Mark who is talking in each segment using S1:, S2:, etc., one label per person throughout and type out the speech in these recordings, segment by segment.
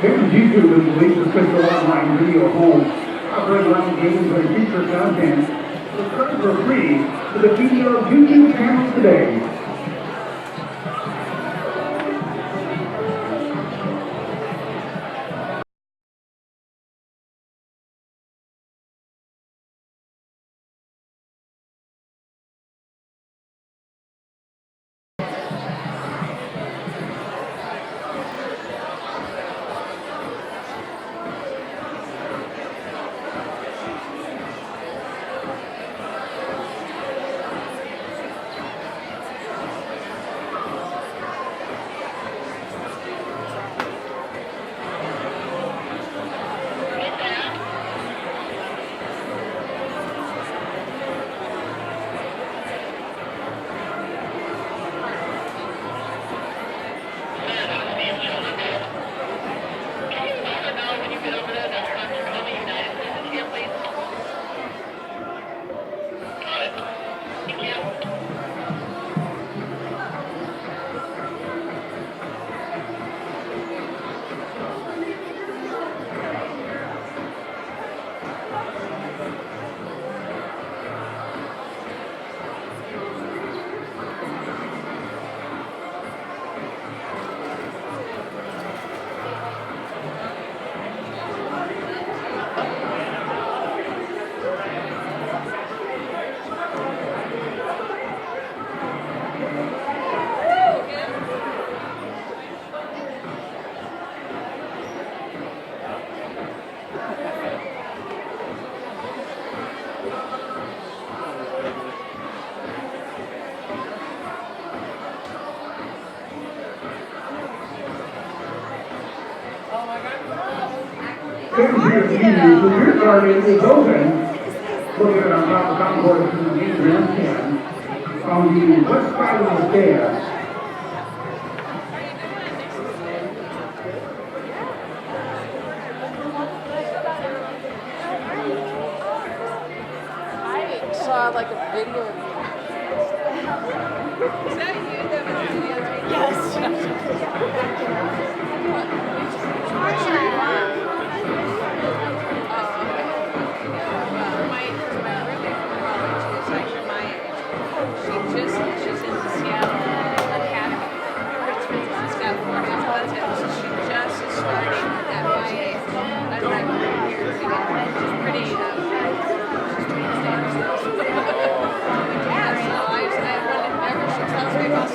S1: Here's YouTube and release the Crystal Online video home. Offering live games and feature content. Subscribe for free to the video YouTube channel today. Your garden is open. Look at it on top of Concord to the Grand Stand on the west side of the stairs.
S2: I saw like a video of you. Is that you that was videotaping? Yes. She's in the Seattle Academy. She's got 40 content, so she just is starting at my age. I'm like years ago. She's pretty standard. Yeah, so whenever she tells me about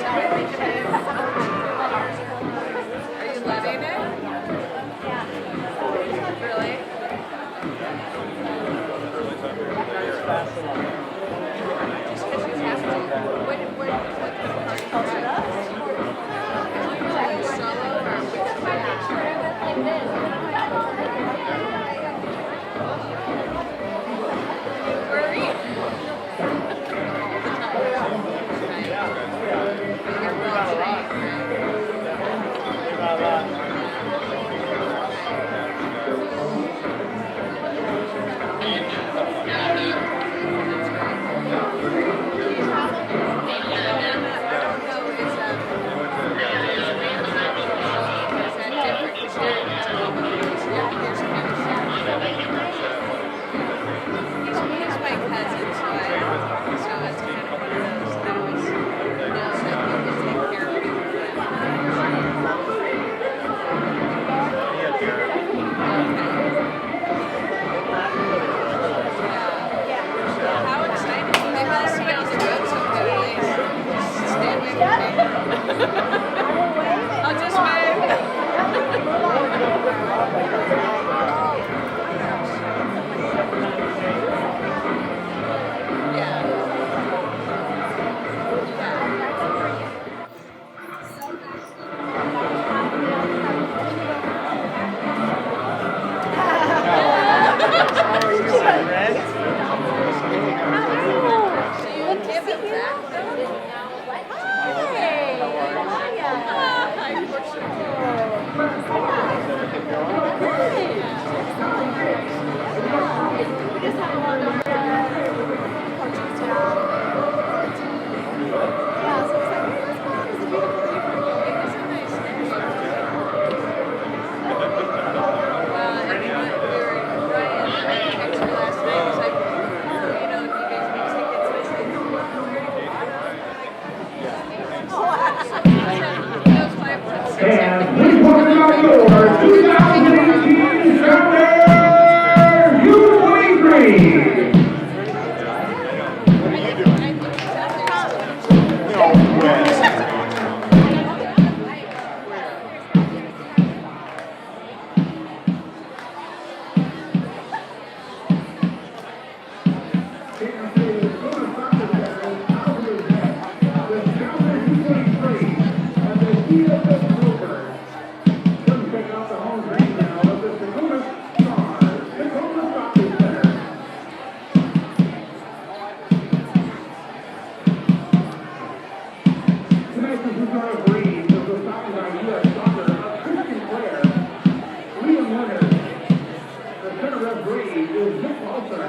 S1: is Nick Walter.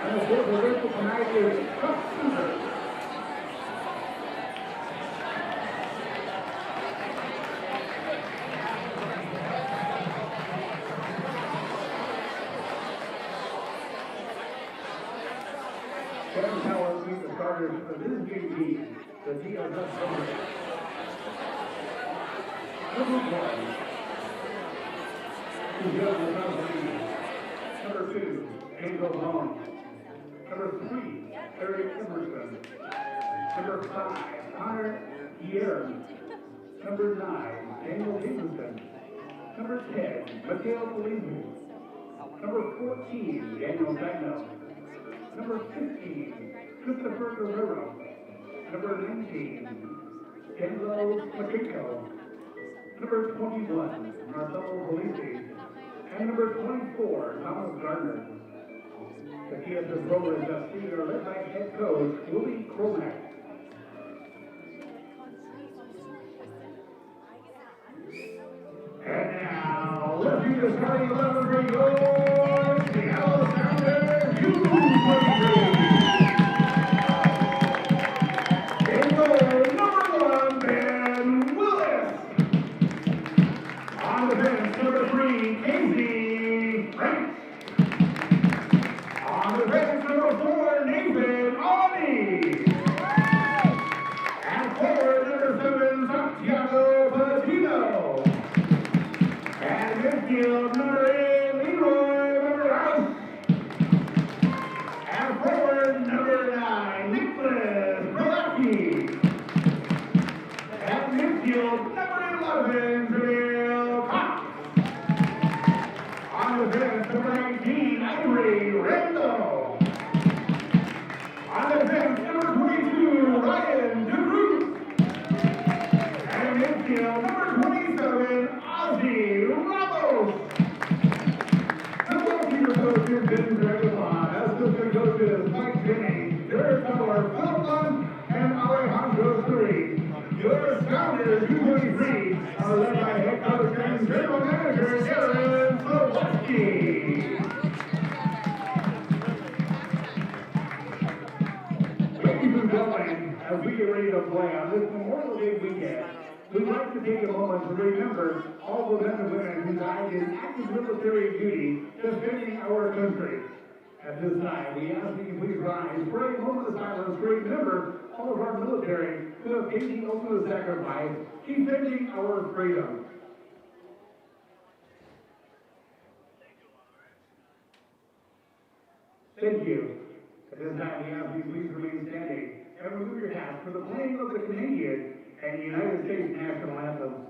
S1: And the fourth official tonight is Chuck Cooper. Kevin Powers meet the starters for this big team, the TSS Rovers. Number 1, Joe Company. Number 2, Angel Long. Number 3, Eric Emerson. Number 5, Connor Yearn. Number 9, Daniel Davidson. Number 10, Mikhail Felipe. Number 14, Daniel Dagno. Number 15, Christopher Guerrero. Number 19, Denzo Makiko. Number 21, Marcelo Felipe. And number 24, Thomas Gardner. The TSS Rovers FC are led by head coach Willie Cromack. And now, let's see the starting 11 for your Seattle Sounders U23. In goal, number 1, Ben Willis. On the bench, number 3, Casey Franks. On the bench, number 4, Nathan Awney. And forward, number 7, Santiago Patino. And midfield, number 8, Leroy Morales. And forward, number 9, Nicholas Brolacki. And midfield, number 11, Jamil Cox. On the bench, number 19, Ivory Randall. On the bench, number 22, Ryan DeGroot. And midfield, number 27, Ozzy Ramos. The goalkeeper coach is Ben Dragon. Assistant coaches Mike Jennings, Jared Miller, Phil Lund, and Alejandro Suri. Your Sounders U23 are led by head coach and general manager Aaron Sawalski. Ladies and gentlemen, as we get ready to play on this Memorial Day weekend, we'd like to take a moment to remember all the men and women who died in active military duty defending our country. At this time, we ask that you please rise for a moment of silence to remember all of our military who have paid the ultimate sacrifice, defending our freedom. Thank you. At this time, we ask you please remain standing and remove your hats for the playing of the Canadian and United States national anthems.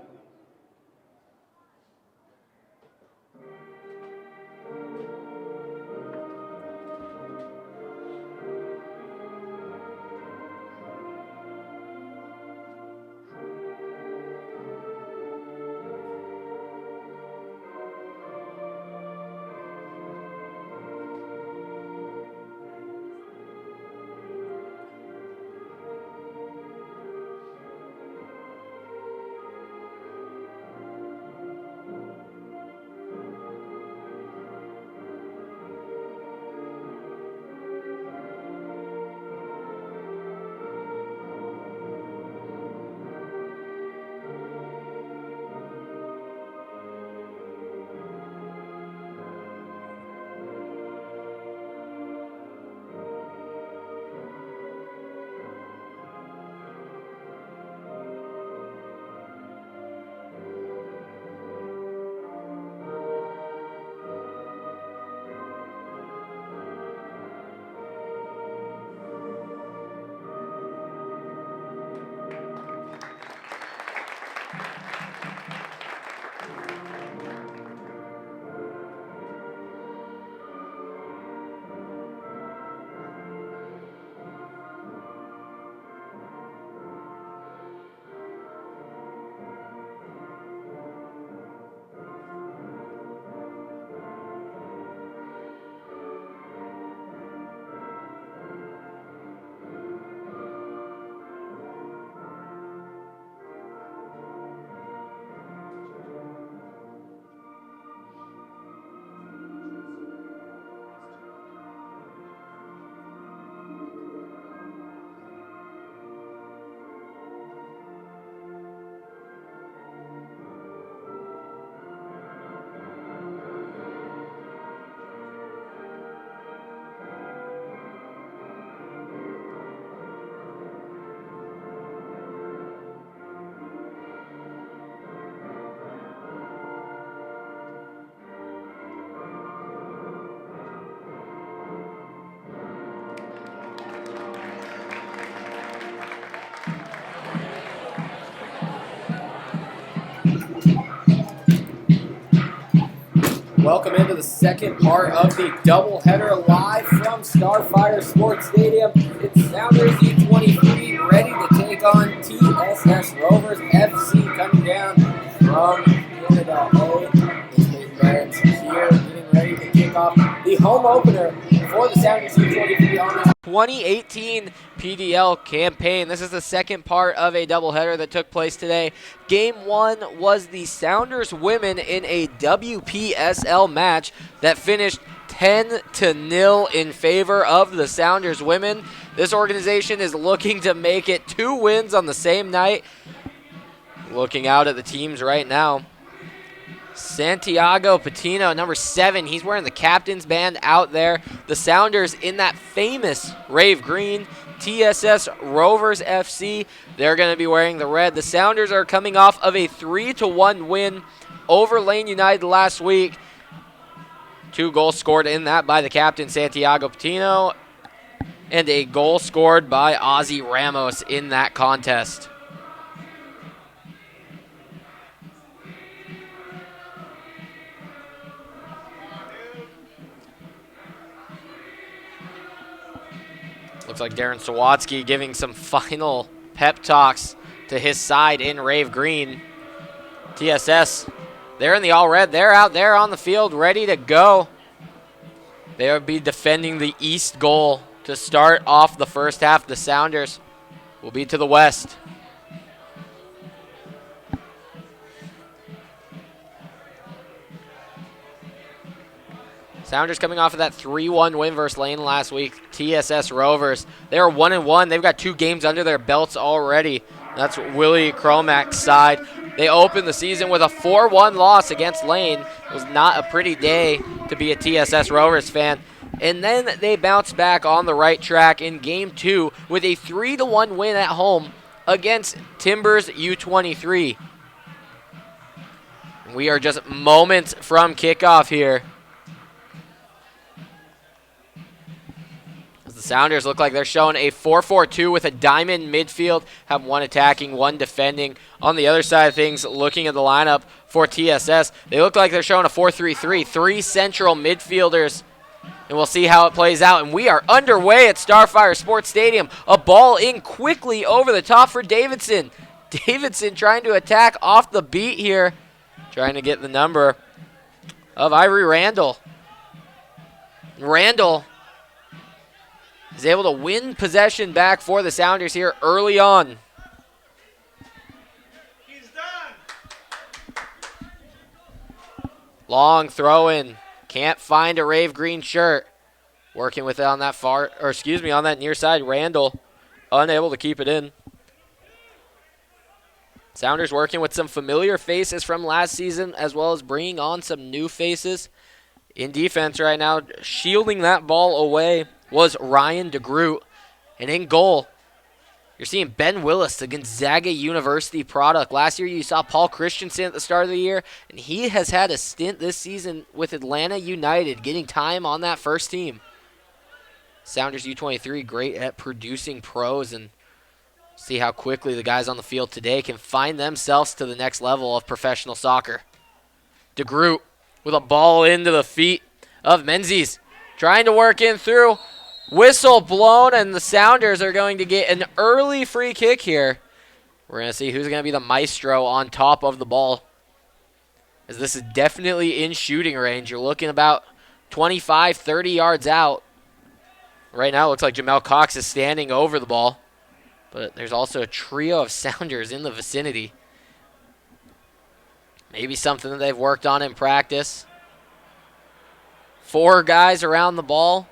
S3: Welcome into the second part of the doubleheader live from Starfire Sports Stadium. It's Sounders U23 ready to take on TSS Rovers FC coming down from Canada. It's Peyton Barons here getting ready to kick off the home opener for the Sounders U23 on the 2018 PDL campaign. This is the second part of a doubleheader that took place today. Game 1 was the Sounders women in a WPSL match that finished 10-0 in favor of the Sounders women. This organization is looking to make it 2 wins on the same night. Looking out at the teams right now. Santiago Patino, number 7, he's wearing the captain's band out there. The Sounders in that famous rave green. TSS Rovers FC, they're going to be wearing the red. The Sounders are coming off of a 3-1 win over Lane United last week. 2 goals scored in that by the captain, Santiago Patino, and a goal scored by Ozzy Ramos in that contest. Looks like Darren Sawatsky giving some final pep talks to his side in Rave Green. TSS, they're in the all-red. They're out there on the field ready to go. They'll be defending the east goal to start off the first half. The Sounders will be to the west. Sounders coming off of that 3-1 win versus Lane last week. TSS Rovers, they're 1-1. They've got 2 games under their belts already. That's Willie Cromack's side. They opened the season with a 4-1 loss against Lane. It was not a pretty day to be a TSS Rovers fan. And then they bounced back on the right track in Game 2 with a 3-1 win at home against Timbers U23. We are just moments from kickoff here. The Sounders look like they're showing a 4-4-2 with a diamond midfield, have 1 attacking, 1 defending. On the other side of things, looking at the lineup for TSS, they look like they're showing a 4-3-3, 3 central midfielders, and we'll see how it plays out. And we are underway at Starfire Sports Stadium. A ball in quickly over the top for Davidson. Davidson trying to attack off the beat here, trying to get the number of Ivory Randall. Randall is able to win possession back for the Sounders here early on.
S1: He's done.
S3: Long throw in. Can't find a Rave Green shirt. Working with it on that on that near side. Randall unable to keep it in. Sounders working with some familiar faces from last season as well as bringing on some new faces. In defense right now, shielding that ball away was Ryan DeGroot. And in goal, you're seeing Ben Willis, the Gonzaga University product. Last year you saw Paul Christensen at the start of the year, and he has had a stint this season with Atlanta United, getting time on that first team. Sounders U23 great at producing pros, and see how quickly the guys on the field today can find themselves to the next level of professional soccer. DeGroot with a ball into the feet of Menzies, trying to work in through. Whistle blown, and the Sounders are going to get an early free kick here. We're going to see who's going to be the maestro on top of the ball, as this is definitely in shooting range. You're looking about 25, 30 yards out. Right now it looks like Jamel Cox is standing over the ball, but there's also a trio of Sounders in the vicinity. Maybe something that they've worked on in practice. 4 guys around the ball.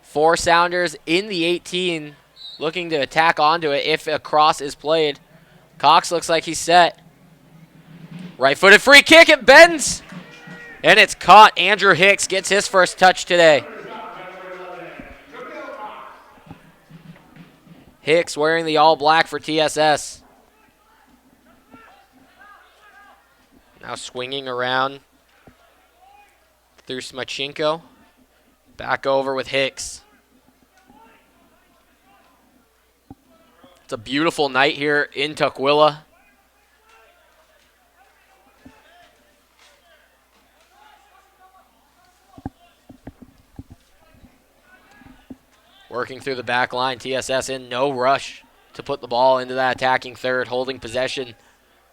S3: 4 Sounders in the 18, looking to attack onto it if a cross is played. Cox looks like he's set. Right-footed free kick, it bends, and it's caught. Andrew Hicks gets his first touch today. Hicks wearing the all-black for TSS. Now swinging around through Smachinko. Back over with Hicks. It's a beautiful night here in Tukwila. Working through the back line, TSS in no rush to put the ball into that attacking third, holding possession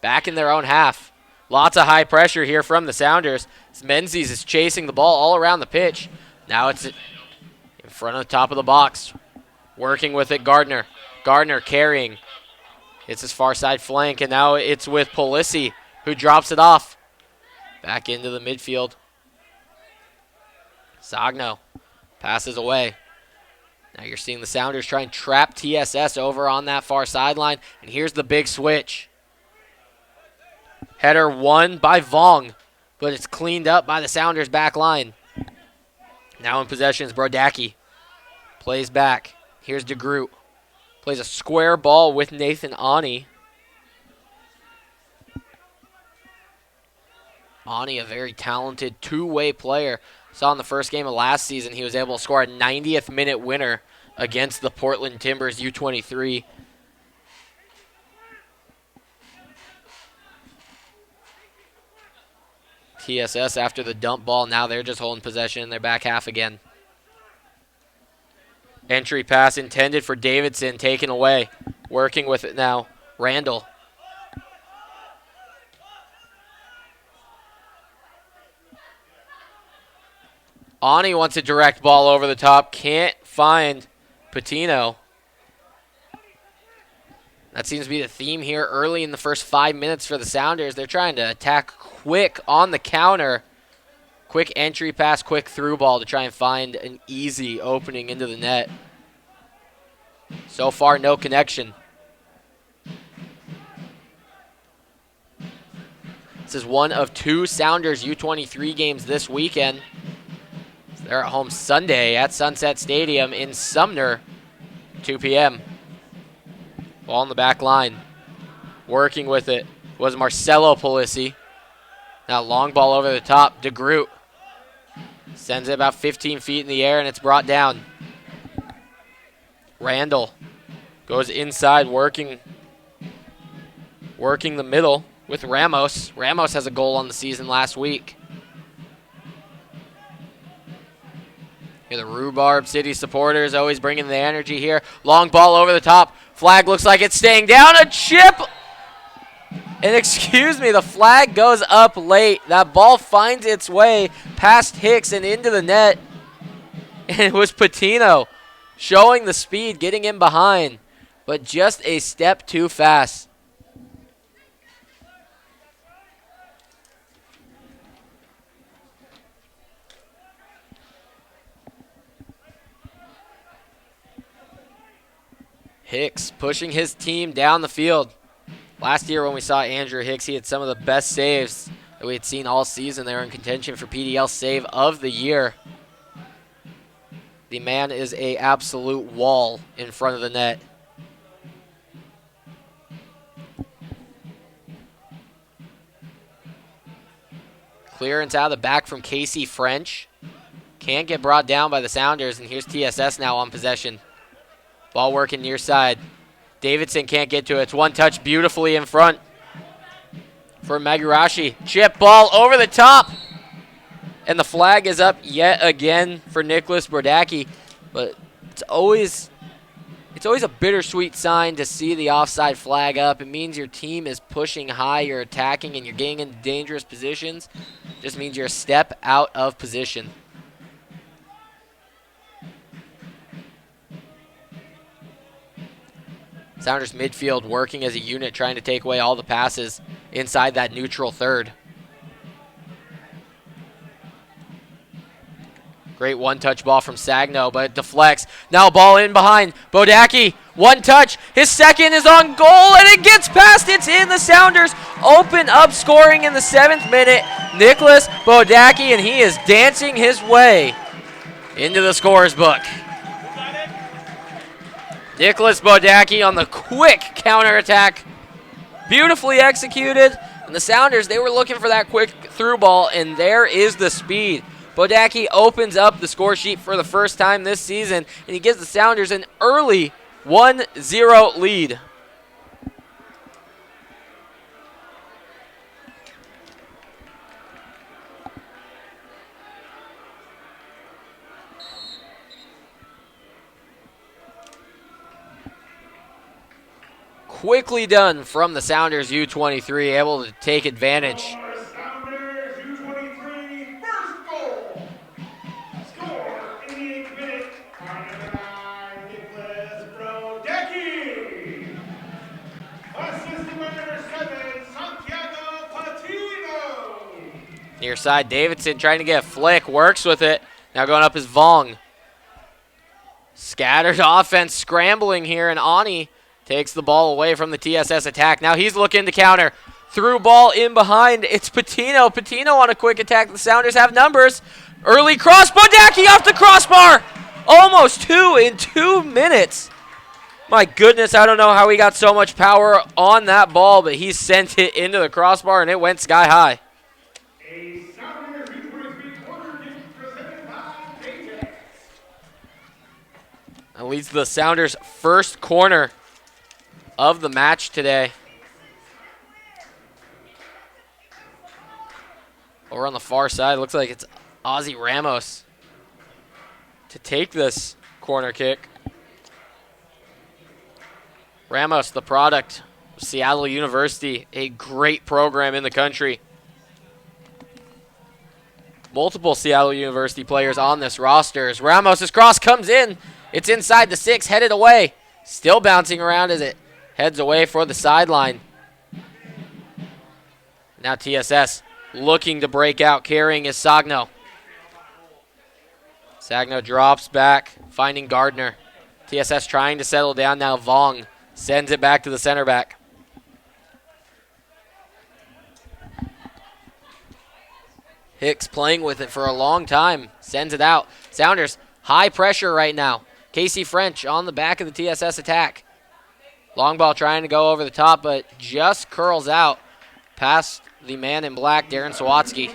S3: back in their own half. Lots of high pressure here from the Sounders. Menzies is chasing the ball all around the pitch. Now it's in front of the top of the box. Working with it, Gardner. Gardner carrying. It's his far side flank, and now it's with Polisi, who drops it off. Back into the midfield. Sagno passes away. Now you're seeing the Sounders try and trap TSS over on that far sideline, and here's the big switch. Header won by Vong, but it's cleaned up by the Sounders back line. Now in possession is Brodacki. Plays back. Here's DeGroot. Plays a square ball with Nathan Ani. Ani, a very talented two-way player. Saw in the first game of last season he was able to score a 90th minute winner against the Portland Timbers U23. TSS after the dump ball, now they're just holding possession in their back half again. Entry pass intended for Davidson, taken away. Working with it now, Randall. Ani wants a direct ball over the top, can't find Patino. That seems to be the theme here early in the first 5 minutes for the Sounders. They're trying to attack quick on the counter. Quick entry pass, quick through ball to try and find an easy opening into the net. So far, no connection. This is one of two Sounders U23 games this weekend. They're at home Sunday at Sunset Stadium in Sumner, 2 p.m. Ball in the back line. Working with it was Marcelo Polisi. Now long ball over the top. DeGroot sends it about 15 feet in the air, and it's brought down. Randall goes inside, working the middle with Ramos. Ramos has a goal on the season last week. Here the Rhubarb City supporters always bringing the energy here. Long ball over the top. Flag looks like it's staying down. A chip! And excuse me, the flag goes up late. That ball finds its way past Hicks and into the net. And it was Patino showing the speed, getting in behind, but just a step too fast. Hicks pushing his team down the field. Last year when we saw Andrew Hicks, he had some of the best saves that we had seen all season. They were in contention for PDL save of the year. The man is an absolute wall in front of the net. Clearance out of the back from Casey French. Can't get brought down by the Sounders, and here's TSS now on possession. Ball working near side. Davidson can't get to it. It's one touch beautifully in front for Magurashi. Chip ball over the top. And the flag is up yet again for Nicholas Brodacki. But it's always a bittersweet sign to see the offside flag up. It means your team is pushing high, you're attacking, and you're getting into dangerous positions. It just means you're a step out of position. Sounders midfield working as a unit, trying to take away all the passes inside that neutral third. Great one-touch ball from Sagno, but it deflects. Now ball in behind. Brodacki, one touch. His second is on goal, and it gets past. It's in. The Sounders open up scoring in the 7th minute. Nicholas Brodacki, and he is dancing his way into the scorer's book. Nicholas Brodacki on the quick counterattack. Beautifully executed. And the Sounders, they were looking for that quick through ball, and there is the speed. Brodacki opens up the score sheet for the first time this season, and he gives the Sounders an early 1-0 lead. quickly done from the Sounders U23, able to take advantage.
S1: Sounders U23 first goal. Score in the 8th minute. Nicholas Brodecki. Assisted by number 7, Santiago Patino.
S3: Near side, Davidson trying to get a flick, works with it. Now going up is Vong. Scattered offense, scrambling here, and Ani takes the ball away from the TSS attack. Now he's looking to counter. Through ball in behind. It's Patino. Patino on a quick attack. The Sounders have numbers. Early cross. Bodacki off the crossbar. Almost 2 in 2 minutes. My goodness, I don't know how he got so much power on that ball, but he sent it into the crossbar, and it went sky high.
S1: A Sounders U23 corner kick presented by TSS.
S3: That leads the Sounders' first corner of the match today. Over on the far side, looks like it's Ozzy Ramos to take this corner kick. Ramos, the product of Seattle University, a great program in the country. Multiple Seattle University players on this roster. As Ramos' cross comes in, it's inside the 6, headed away. Still bouncing around as it heads away for the sideline. Now TSS looking to break out, carrying is Sagno. Sagno drops back, finding Gardner. TSS trying to settle down now. Vong sends it back to the center back. Hicks playing with it for a long time, sends it out. Sounders, high pressure right now. Casey French on the back of the TSS attack. Long ball trying to go over the top, but just curls out past the man in black, Darren Sawatsky.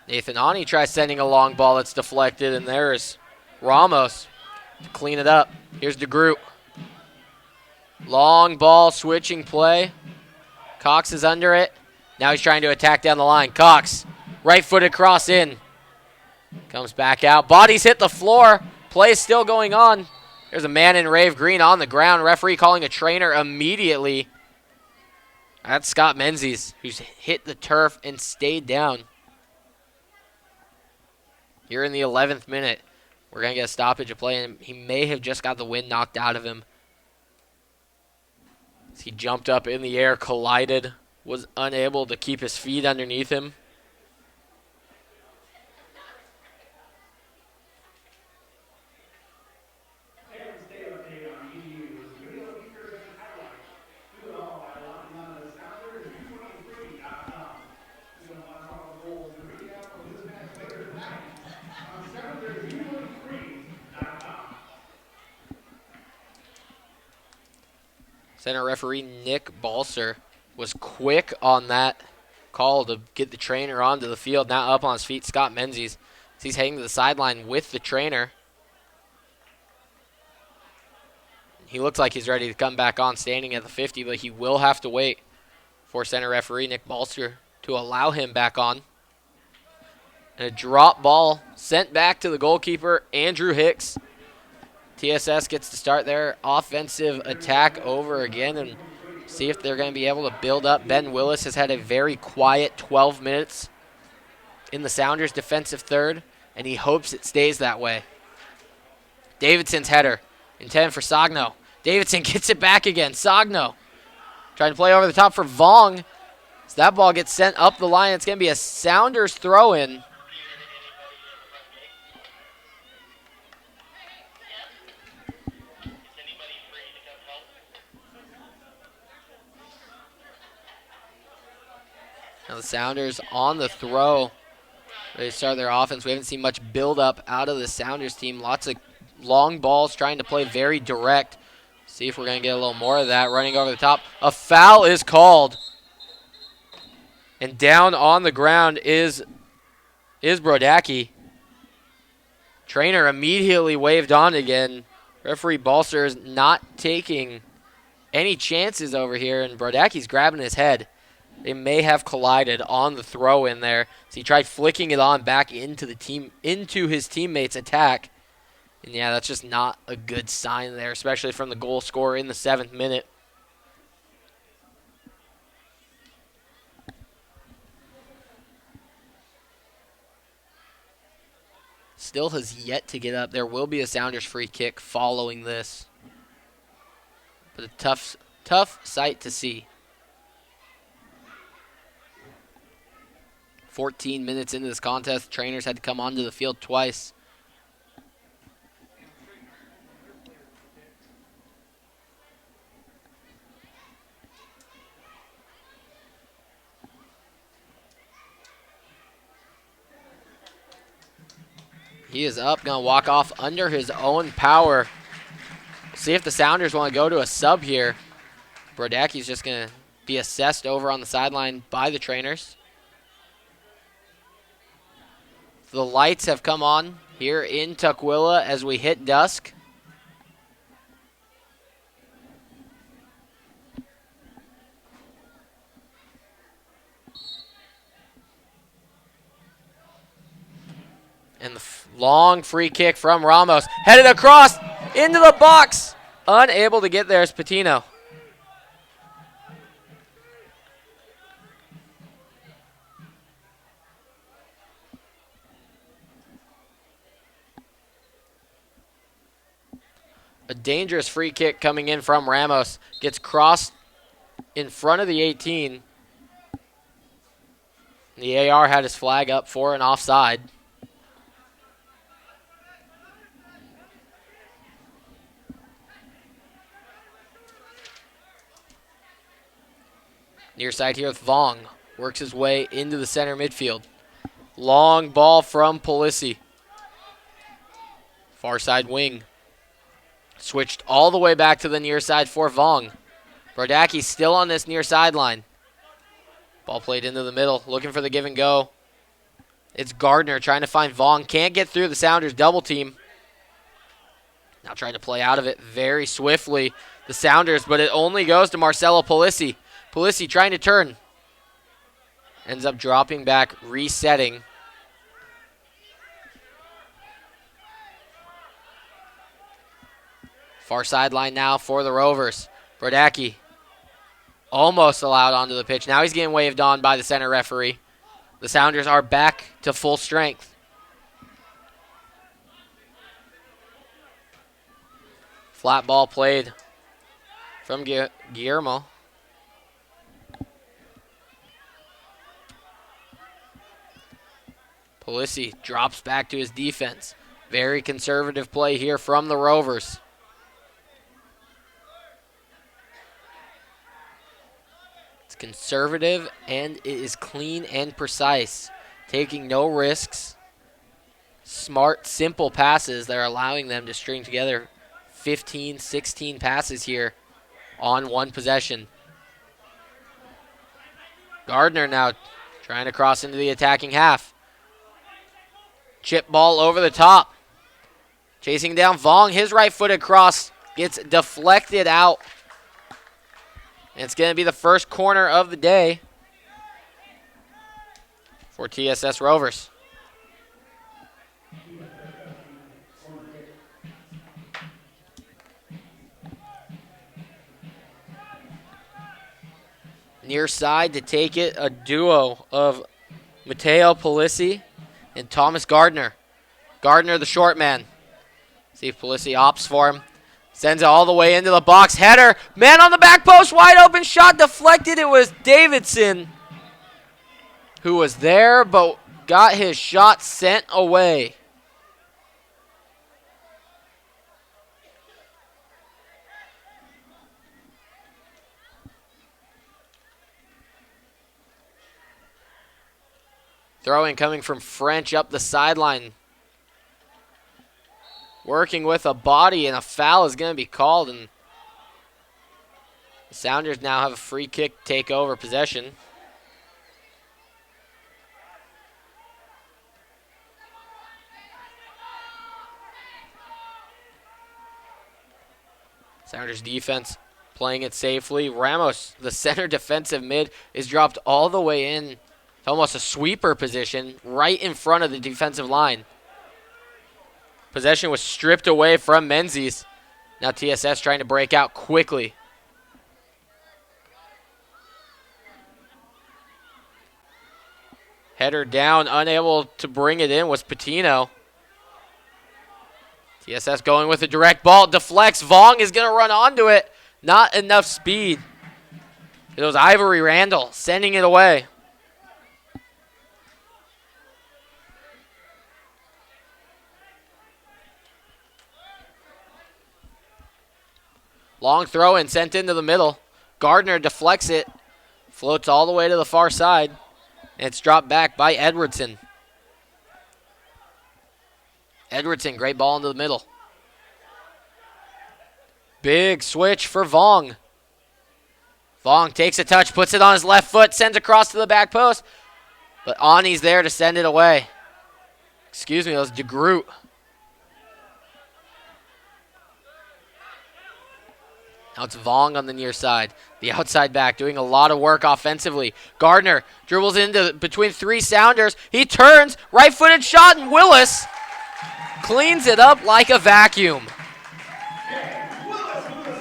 S3: Nathan Ani tries sending a long ball that's deflected, and there's Ramos to clean it up. Here's DeGroot. Long ball, switching play. Cox is under it. Now he's trying to attack down the line. Cox, right-footed cross in. Comes back out. Bodies hit the floor. Play is still going on. There's a man in rave green on the ground. Referee calling a trainer immediately. That's Scott Menzies, who's hit the turf and stayed down. Here in the 11th minute, we're going to get a stoppage of play, and he may have just got the wind knocked out of him. He jumped up in the air, collided, was unable to keep his feet underneath him. Center referee Nick Balser was quick on that call to get the trainer onto the field. Now up on his feet, Scott Menzies. He's heading to the sideline with the trainer. He looks like he's ready to come back on, standing at the 50, but he will have to wait for center referee Nick Balser to allow him back on. And a drop ball sent back to the goalkeeper, Andrew Hicks. TSS gets to start their offensive attack over again and see if they're going to be able to build up. Ben Willis has had a very quiet 12 minutes in the Sounders' defensive third, and he hopes it stays that way. Davidson's header, intended for Sagno. Davidson gets it back again. Sagno trying to play over the top for Vong. So that ball gets sent up the line. It's going to be a Sounders throw-in. Now the Sounders on the throw. They start their offense. We haven't seen much build-up out of the Sounders team. Lots of long balls, trying to play very direct. See if we're going to get a little more of that. Running over the top. A foul is called. And down on the ground is Brodacki. Trainer immediately waved on again. Referee Balser is not taking any chances over here, and Brodaki's grabbing his head. They may have collided on the throw in there. So he tried flicking it on back into his teammate's attack. And yeah, that's just not a good sign there, especially from the goal scorer in the 7th minute. Still has yet to get up. There will be a Sounders free kick following this. But a tough sight to see. 14 minutes into this contest, trainers had to come onto the field twice. He is up, going to walk off under his own power. See if the Sounders want to go to a sub here. Brodaki's just going to be assessed over on the sideline by the trainers. The lights have come on here in Tukwila as we hit dusk. And the long free kick from Ramos. Headed across into the box. Unable to get there is Patino. A dangerous free kick coming in from Ramos. Gets crossed in front of the 18. The AR had his flag up for an offside. Near side here with Vong. Works his way into the center midfield. Long ball from Polisi. Far side wing. Switched all the way back to the near side for Vong. Brodacki still on this near sideline. Ball played into the middle, looking for the give and go. It's Gardner trying to find Vong. Can't get through the Sounders double team. Now trying to play out of it very swiftly. The Sounders, but it only goes to Marcelo Polisi. Polisi trying to turn. Ends up dropping back, resetting. Far sideline now for the Rovers. Brodacki almost allowed onto the pitch. Now he's getting waved on by the center referee. The Sounders are back to full strength. Flat ball played from Guillermo. Polisi drops back to his defense. Very conservative play here from the Rovers. It's conservative and it is clean and precise. Taking no risks. Smart, simple passes that are allowing them to string together 15, 16 passes here on one possession. Gardner now trying to cross into the attacking half. Chip ball over the top. Chasing down Vong. His right-footed cross gets deflected out. And it's going to be the first corner of the day for TSS Rovers. Near side to take it, a duo of Mateo Polisi and Thomas Gardner. Gardner, the short man. See if Polisi opts for him. Sends it all the way into the box. Header. Man on the back post. Wide open shot deflected. It was Davidson who was there but got his shot sent away. Throwing coming from French up the sideline. Working with a body, and a foul is going to be called. And the Sounders now have a free kick take over possession. Sounders defense playing it safely. Ramos, the center defensive mid, is dropped all the way in. It's almost a sweeper position right in front of the defensive line. Possession was stripped away from Menzies. Now TSS trying to break out quickly. Header down, unable to bring it in was Patino. TSS going with a direct ball, deflects. Vong is going to run onto it. Not enough speed. It was Ivory Randall sending it away. Long throw and sent into the middle. Gardner deflects it. Floats all the way to the far side. And it's dropped back by Edwardson. Edwardson, great ball into the middle. Big switch for Vong. Vong takes a touch, puts it on his left foot, sends across to the back post. But Ani's there to send it away. Excuse me, that was DeGroot. Now it's Vong on the near side. The outside back doing a lot of work offensively. Gardner dribbles into between three Sounders. He turns, right-footed shot, and Willis cleans it up like a vacuum.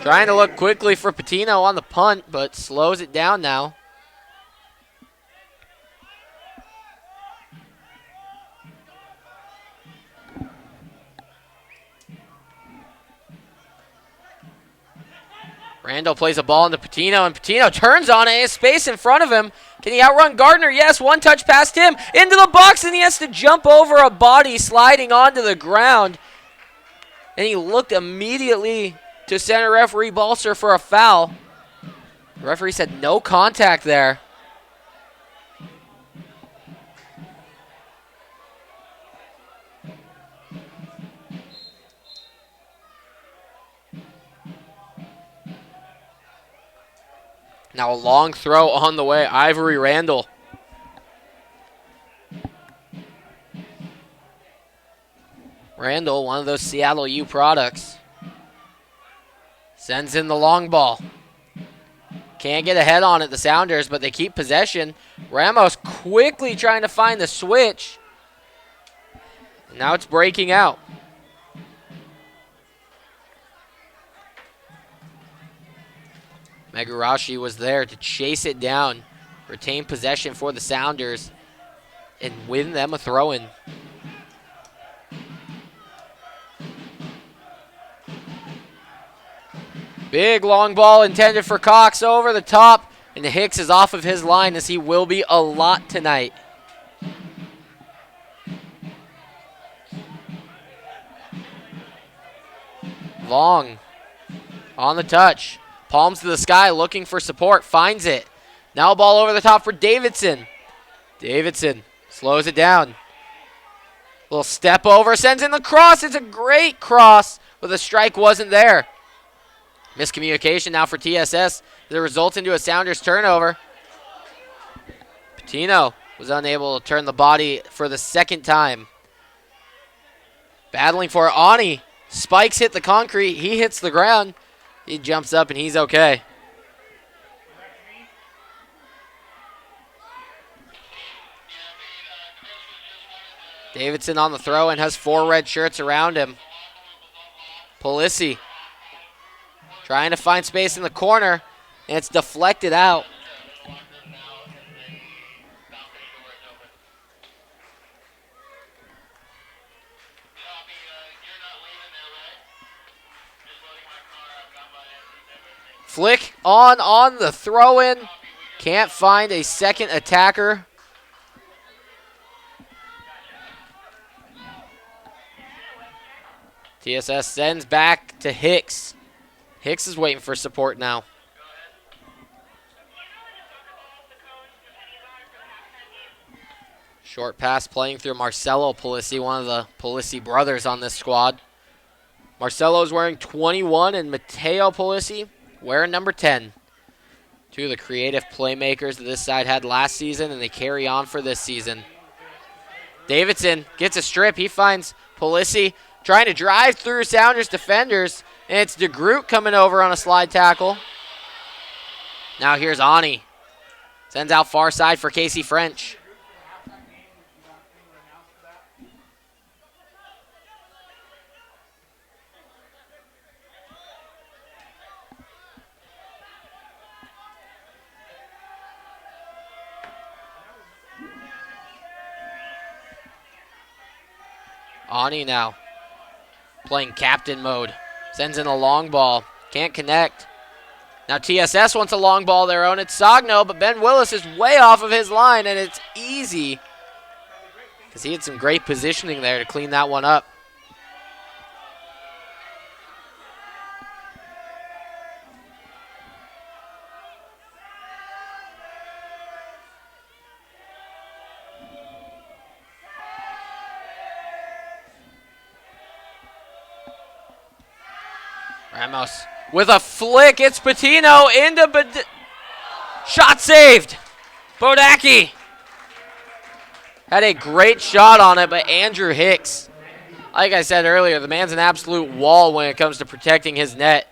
S3: Trying to look quickly for Patino on the punt, but slows it down now. Randall plays a ball into Patino, and Patino turns on it. He has space in front of him. Can he outrun Gardner? Yes, one touch past him. Into the box, and he has to jump over a body sliding onto the ground. And he looked immediately to center referee Balser for a foul. The referee said no contact there. Now a long throw on the way. Ivory Randall. Randall, one of those Seattle U products. Sends in the long ball. Can't get ahead on it, the Sounders, but they keep possession. Ramos quickly trying to find the switch. Now it's breaking out. Megurashi was there to chase it down, retain possession for the Sounders, and win them a throw-in. Big long ball intended for Cox over the top, and Hicks is off of his line as he will be a lot tonight. Long on the touch. Palms to the sky, looking for support, finds it. Now a ball over the top for Davidson. Davidson slows it down. Little step over, sends in the cross. It's a great cross, but the strike wasn't there. Miscommunication now for TSS. That results into a Sounders turnover. Patino was unable to turn the body for the second time. Battling for it. Ani. Spikes hit the concrete. He hits the ground. He jumps up and he's okay. Davidson on the throw and has 4 red shirts around him. Polisi trying to find space in the corner, and it's deflected out. Flick on the throw-in. Can't find a second attacker. TSS sends back to Hicks. Hicks is waiting for support now. Short pass playing through Marcelo Polisi, one of the Polisi brothers on this squad. Marcelo's wearing 21 and Mateo Polisi wearing number 10. Two of the creative playmakers that this side had last season, and they carry on for this season. Davidson gets a strip. He finds Polisi trying to drive through Sounders defenders, and it's DeGroot coming over on a slide tackle. Now here's Ani. Sends out far side for Casey French. Ani now playing captain mode. Sends in a long ball. Can't connect. Now TSS wants a long ball of their own. It's Sogno, but Ben Willis is way off of his line, and it's easy because he had some great positioning there to clean that one up. Ramos with a flick. It's Patino into shot saved. Bodaki had a great shot on it, but Andrew Hicks, like I said earlier, the man's an absolute wall when it comes to protecting his net.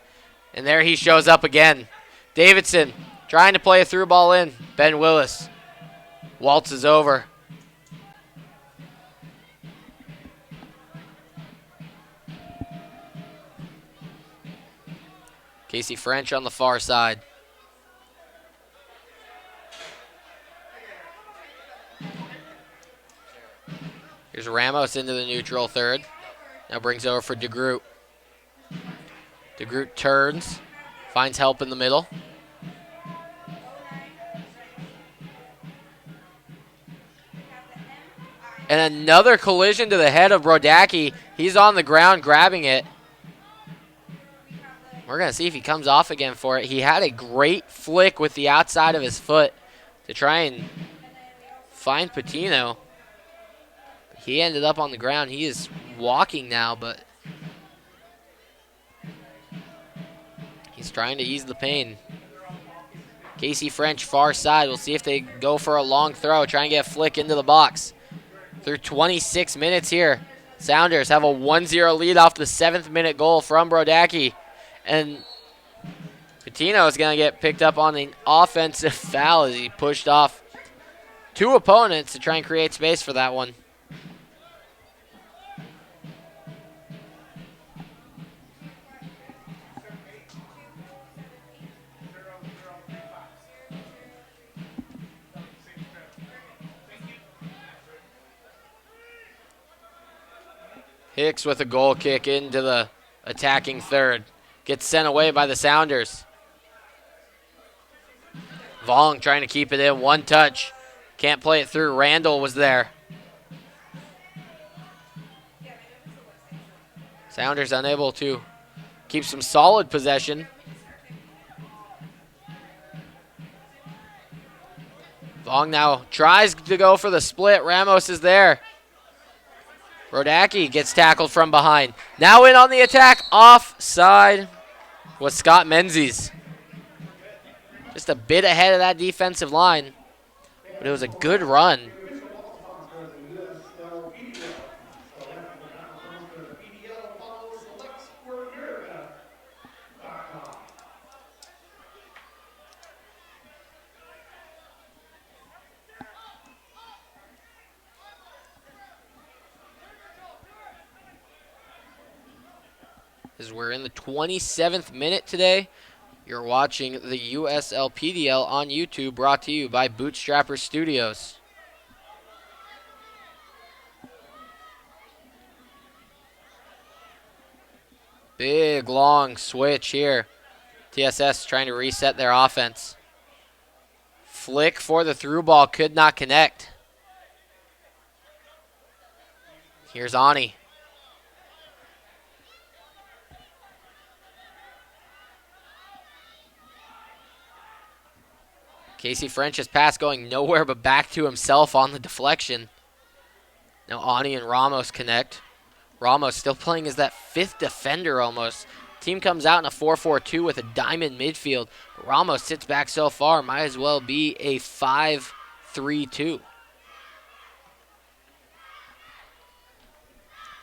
S3: And there he shows up again. Davidson trying to play a through ball in. Ben Willis waltzes over. Casey French on the far side. Here's Ramos into the neutral third. Now brings over for DeGroot. DeGroot turns, finds help in the middle. And another collision to the head of Brodacki. He's on the ground grabbing it. We're going to see if he comes off again for it. He had a great flick with the outside of his foot to try and find Patino. He ended up on the ground. He is walking now, but he's trying to ease the pain. Casey French, far side. We'll see if they go for a long throw, try and get a flick into the box. Through 26 minutes here, Sounders have a 1-0 lead off the 7th-minute goal from Brodacki. And Patino is going to get picked up on an offensive foul as he pushed off two opponents to try and create space for that one. Hicks with a goal kick into the attacking third. Gets sent away by the Sounders. Vong trying to keep it in. One touch. Can't play it through. Randall was there. Sounders unable to keep some solid possession. Vong now tries to go for the split. Ramos is there. Brodacki gets tackled from behind. Now in on the attack. Offside was Scott Menzies. Just a bit ahead of that defensive line. But it was a good run. As we're in the 27th minute today, you're watching the USLPDL on YouTube, brought to you by Bootstrapper Studios. Big, long switch here. TSS trying to reset their offense. Flick for the through ball, could not connect. Here's Ani. Casey French's pass going nowhere but back to himself on the deflection. Now Ani and Ramos connect. Ramos still playing as that fifth defender almost. Team comes out in a 4-4-2 with a diamond midfield. Ramos sits back so far, might as well be a 5-3-2.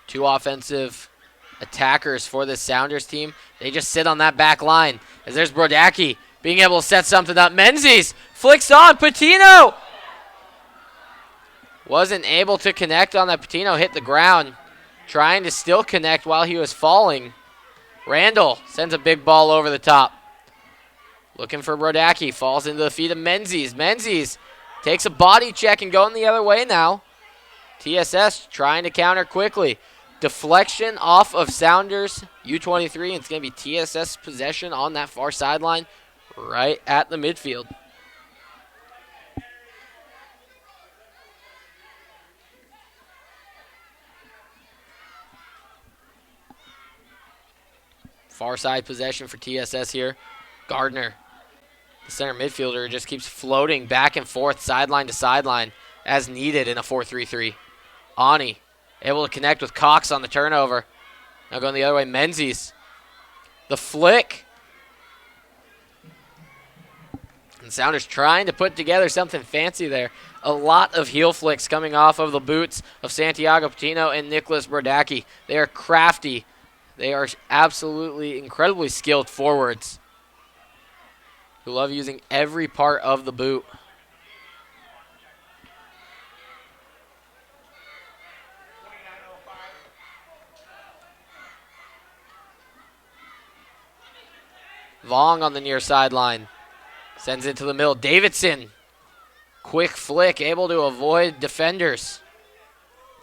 S3: Two offensive attackers for this Sounders team. They just sit on that back line. As there's Brodacki being able to set something up. Menzies flicks on. Patino wasn't able to connect on that. Patino hit the ground, trying to still connect while he was falling. Randall sends a big ball over the top. Looking for Brodacki. Falls into the feet of Menzies. Menzies takes a body check and going the other way now. TSS trying to counter quickly. Deflection off of Sounders U23. It's going to be TSS possession on that far sideline right at the midfield. Far side possession for TSS here. Gardner, the center midfielder, just keeps floating back and forth, sideline to sideline, as needed in a 4-3-3. Ani able to connect with Cox on the turnover. Now going the other way, Menzies. The flick. And Sounders trying to put together something fancy there. A lot of heel flicks coming off of the boots of Santiago Patino and Nicholas Brodacki. They are crafty. They are absolutely incredibly skilled forwards who love using every part of the boot. Vong on the near sideline. Sends it to the middle. Davidson. Quick flick, able to avoid defenders.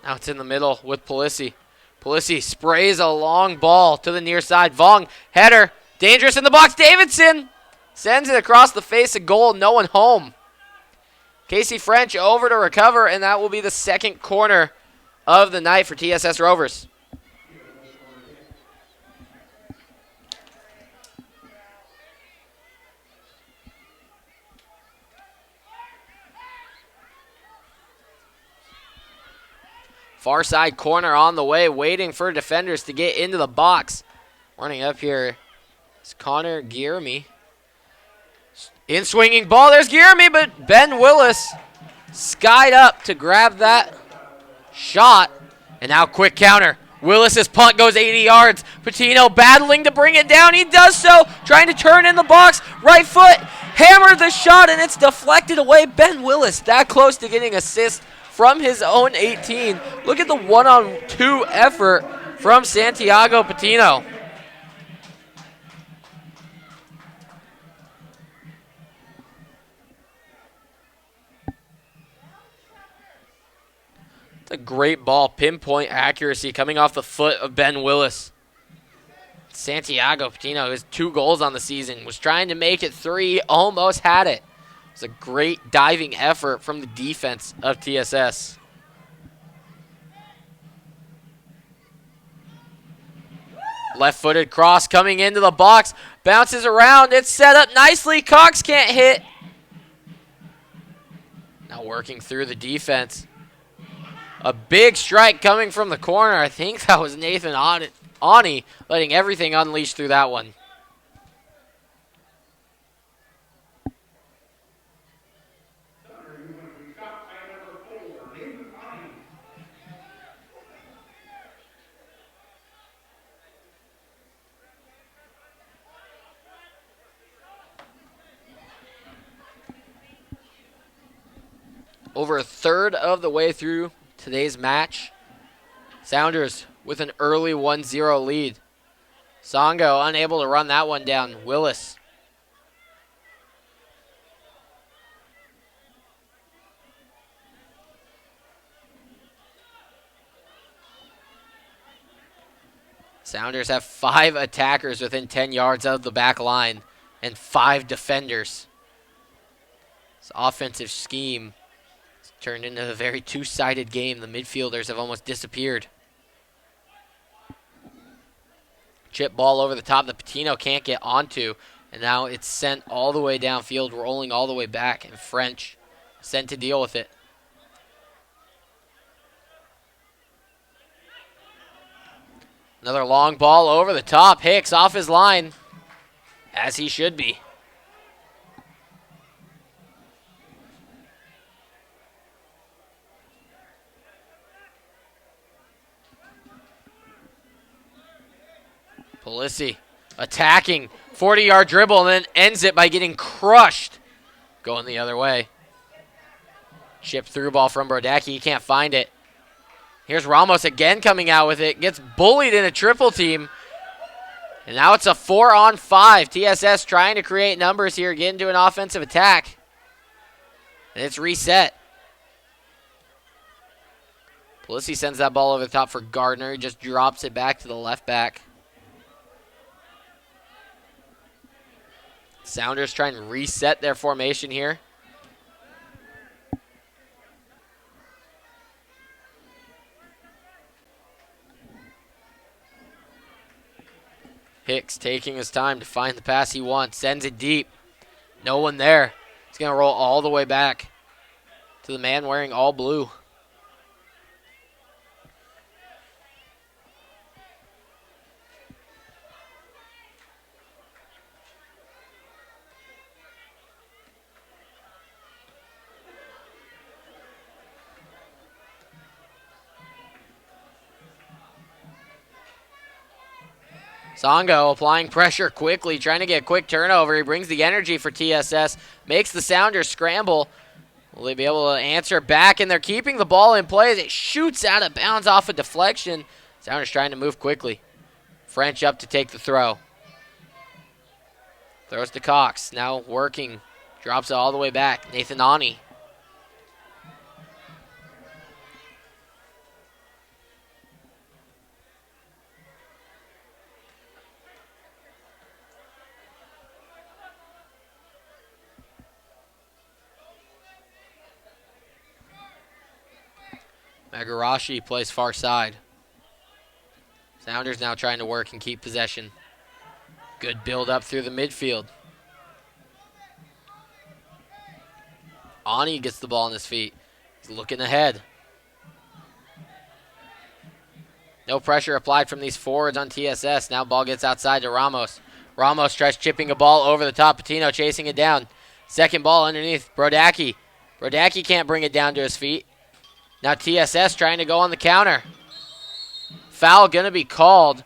S3: Now it's in the middle with Polisi. Polisi sprays a long ball to the near side. Vong, header. Dangerous in the box. Davidson sends it across the face of goal. No one home. Casey French over to recover, and that will be the second corner of the night for TSS Rovers. Far side corner on the way, waiting for defenders to get into the box. Running up here is Connor Giermy. In swinging ball, there's Giermy, but Ben Willis skied up to grab that shot. And now quick counter. Willis's punt goes 80 yards. Patino battling to bring it down. He does so, trying to turn in the box. Right foot, hammered the shot, and it's deflected away. Ben Willis that close to getting assist from his own 18. Look at the one-on-two effort from Santiago Patino. It's a great ball, pinpoint accuracy coming off the foot of Ben Willis. Santiago Patino, his 2 goals on the season, was trying to make it 3, almost had it. It was a great diving effort from the defense of TSS. Left-footed cross coming into the box. Bounces around. It's set up nicely. Cox can't hit. Now working through the defense. A big strike coming from the corner. I think that was Nathan Ani letting everything unleash through that one. Over a third of the way through today's match. Sounders with an early 1-0 lead. Songo unable to run that one down. Willis. Sounders have 5 attackers within 10 yards of the back line and 5 defenders. This offensive scheme turned into a very two-sided game. The midfielders have almost disappeared. Chip ball over the top that Patino can't get onto. And now it's sent all the way downfield, rolling all the way back. And French sent to deal with it. Another long ball over the top. Hicks off his line, as he should be. Polisi attacking, 40-yard dribble, and then ends it by getting crushed. Going the other way. Chip through ball from Brodacki. He can't find it. Here's Ramos again coming out with it. Gets bullied in a triple team. And now it's a 4-on-5. TSS trying to create numbers here, get into an offensive attack. And it's reset. Polisi sends that ball over the top for Gardner. He just drops it back to the left back. Sounders trying to reset their formation here. Hicks taking his time to find the pass he wants. Sends it deep. No one there. He's going to roll all the way back to the man wearing all blue. Songo applying pressure quickly, trying to get a quick turnover. He brings the energy for TSS, makes the Sounders scramble. Will they be able to answer back? And they're keeping the ball in play as it shoots out of bounds off a deflection. Sounders trying to move quickly. French up to take the throw. Throws to Cox, now working. Drops it all the way back. Nathan Ani. Magarashi plays far side. Sounders now trying to work and keep possession. Good build up through the midfield. Ani gets the ball on his feet. He's looking ahead. No pressure applied from these forwards on TSS. Now ball gets outside to Ramos. Ramos tries chipping a ball over the top. Patino chasing it down. Second ball underneath. Brodacki. Brodacki can't bring it down to his feet. Now TSS trying to go on the counter. Foul going to be called.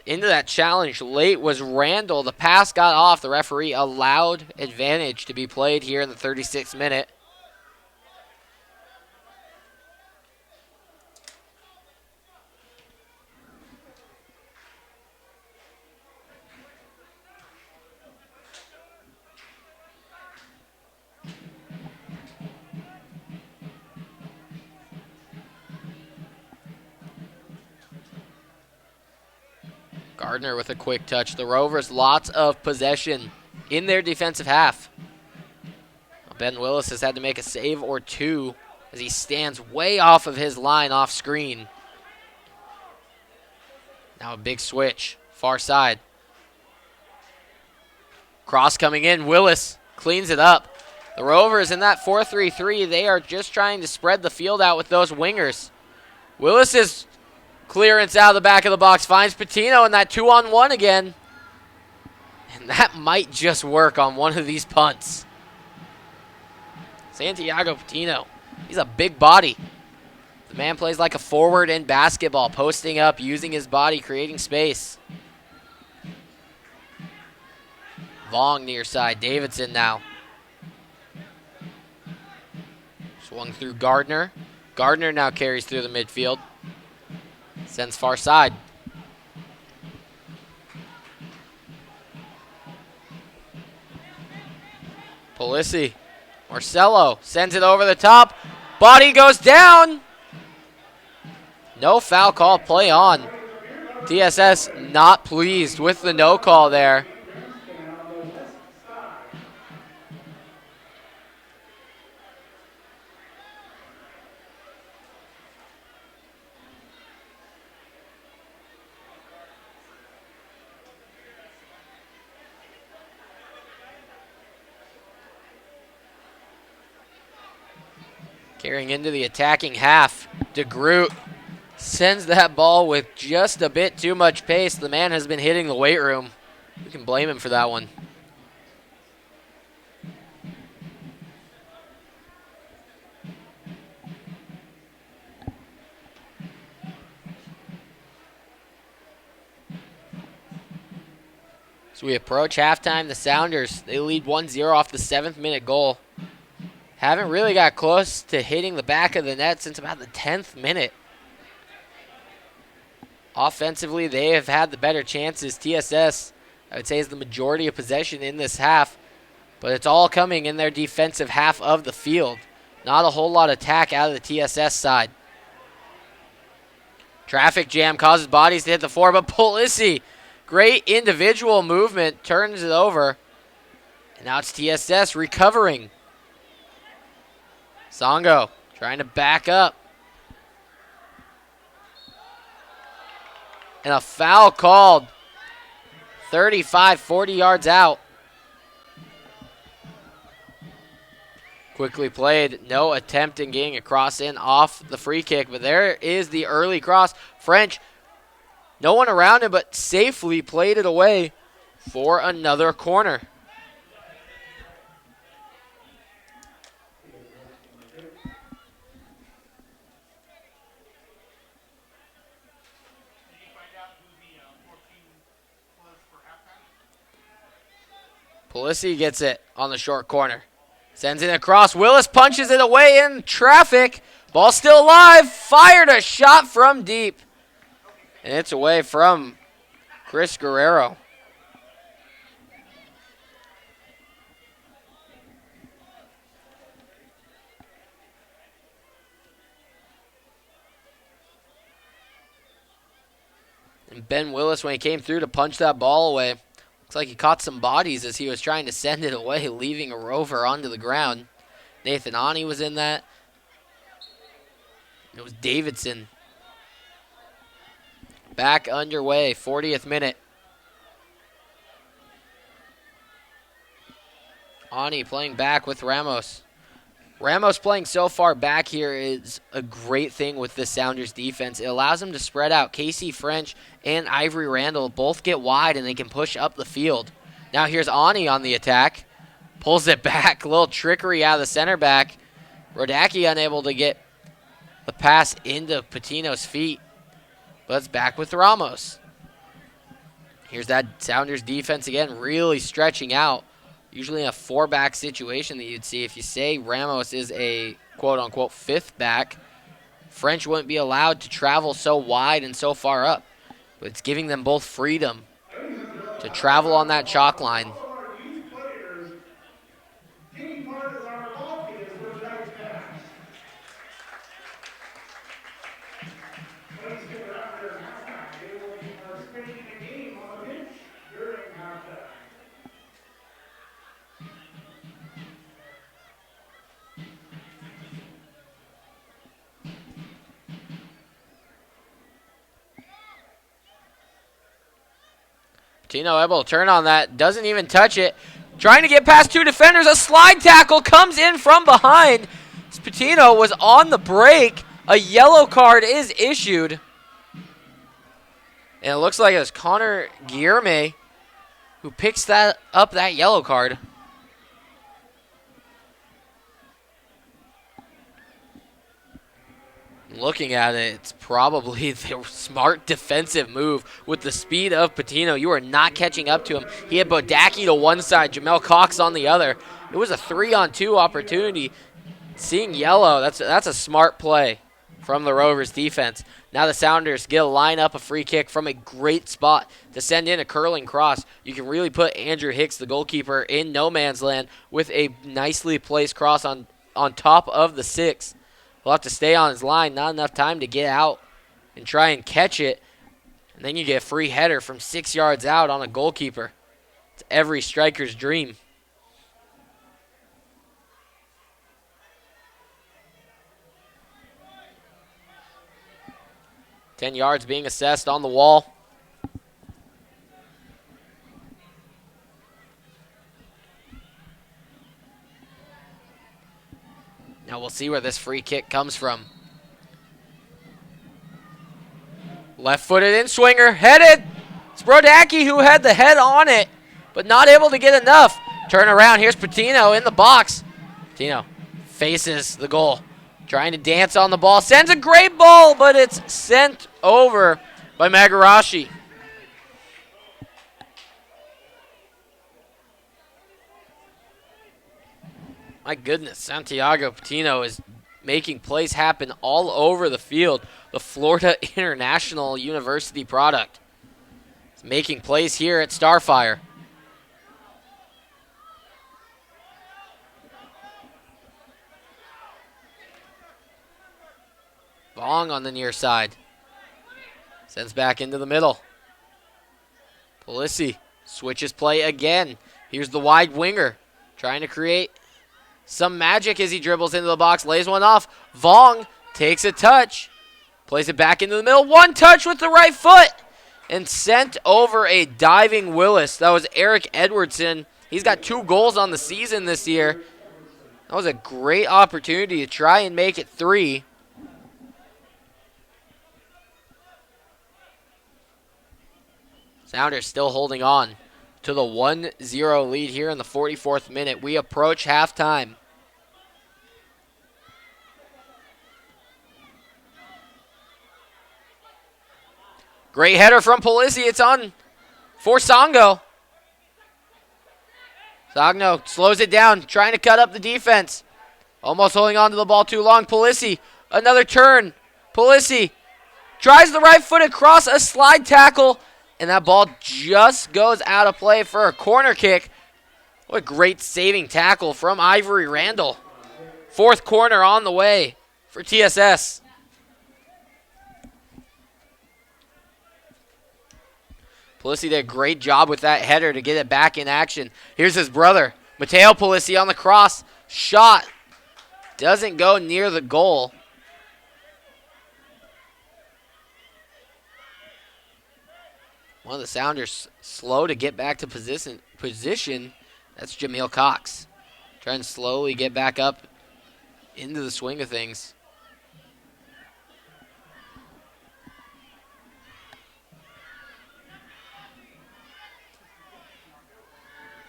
S3: Into that challenge late was Randall. The pass got off. The referee allowed advantage to be played here in the 36th minute. Gardner with a quick touch. The Rovers, lots of possession in their defensive half. Ben Willis has had to make a save or two as he stands way off of his line off screen. Now a big switch, far side. Cross coming in, Willis cleans it up. The Rovers in that 4-3-3, they are just trying to spread the field out with those wingers. Willis's clearance out of the back of the box finds Patino in that 2-on-1 again. And that might just work on one of these punts. Santiago Patino, he's a big body. The man plays like a forward in basketball, posting up, using his body, creating space. Vong near side, Davidson now. Swung through Gardner. Gardner now carries through the midfield. Sends far side. Polisi. Marcelo sends it over the top. Body goes down. No foul call, play on. TSS not pleased with the no call there. Carrying into the attacking half, DeGroot sends that ball with just a bit too much pace. The man has been hitting the weight room. We can blame him for that one. As we approach halftime, the Sounders, they lead 1-0 off the 7th-minute goal. Haven't really got close to hitting the back of the net since about the 10th minute. Offensively, they have had the better chances. TSS, I would say, is the majority of possession in this half, but it's all coming in their defensive half of the field. Not a whole lot of attack out of the TSS side. Traffic jam causes bodies to hit the floor, but Polisi, great individual movement, turns it over. And now it's TSS recovering. Songo trying to back up. And a foul called 35, 40 yards out. Quickly played, no attempt in getting a cross in off the free kick, but there is the early cross. French, no one around him, but safely played it away for another corner. Polisi gets it on the short corner. Sends it across. Willis punches it away in traffic. Ball still alive. Fired a shot from deep. And it's away from Chris Guerrero. And Ben Willis, when he came through to punch that ball away, looks like he caught some bodies as he was trying to send it away, leaving a Rover onto the ground. Nathan Ani was in that. It was Davidson. Back underway, 40th minute. Ani playing back with Ramos. Ramos playing so far back here is a great thing with the Sounders defense. It allows them to spread out. Casey French and Ivory Randall both get wide and they can push up the field. Now here's Ani on the attack. Pulls it back. A little trickery out of the center back. Rodacki unable to get the pass into Patino's feet. But it's back with Ramos. Here's that Sounders defense again, really stretching out. Usually in a 4-back situation that you'd see. If you say Ramos is a quote-unquote 5th back, French wouldn't be allowed to travel so wide and so far up. But it's giving them both freedom to travel on that chalk line. Patino able to turn on that, doesn't even touch it. Trying to get past 2 defenders, a slide tackle comes in from behind. Patino was on the break. A yellow card is issued. And it looks like it was Connor Guillerme who picks up that yellow card. Looking at it, it's probably the smart defensive move with the speed of Patino. You are not catching up to him. He had Bodacki to one side, Jamel Cox on the other. It was a 3-on-2 opportunity. Seeing yellow, that's a smart play from the Rovers defense. Now the Sounders get a line up a free kick from a great spot to send in a curling cross. You can really put Andrew Hicks, the goalkeeper, in no man's land with a nicely placed cross on top of the 6. He'll have to stay on his line, not enough time to get out and try and catch it. And then you get a free header from 6 yards out on a goalkeeper. It's every striker's dream. $10 yards being assessed on the wall. Now we'll see where this free kick comes from. Left-footed in swinger, headed. It's Brodacki who had the head on it, but not able to get enough. Turn around, here's Patino in the box. Patino faces the goal, trying to dance on the ball. Sends a great ball, but it's sent over by Magarashi. My goodness, Santiago Patino is making plays happen all over the field. The Florida International University product. He's making plays here at Starfire. Vong on the near side. Sends back into the middle. Polisi switches play again. Here's the wide winger. Trying to create some magic as he dribbles into the box. Lays one off. Vong takes a touch. Plays it back into the middle. One touch with the right foot. And sent over a diving Willis. That was Eric Edwardson. He's got 2 goals on the season this year. That was a great opportunity to try and make it 3. Sounders still holding on to the 1-0 lead here in the 44th minute. We approach halftime. Great header from Polisi. It's on for Songo. Sogno slows it down, trying to cut up the defense. Almost holding on to the ball too long. Polisi, another turn. Polisi tries the right foot across a slide tackle. And that ball just goes out of play for a corner kick. What a great saving tackle from Ivory Randall. 4th corner on the way for TSS. Polisi did a great job with that header to get it back in action. Here's his brother, Matteo Polisi on the cross. Shot doesn't go near the goal. One of the Sounders slow to get back to position. That's Jameel Cox. Trying to slowly get back up into the swing of things.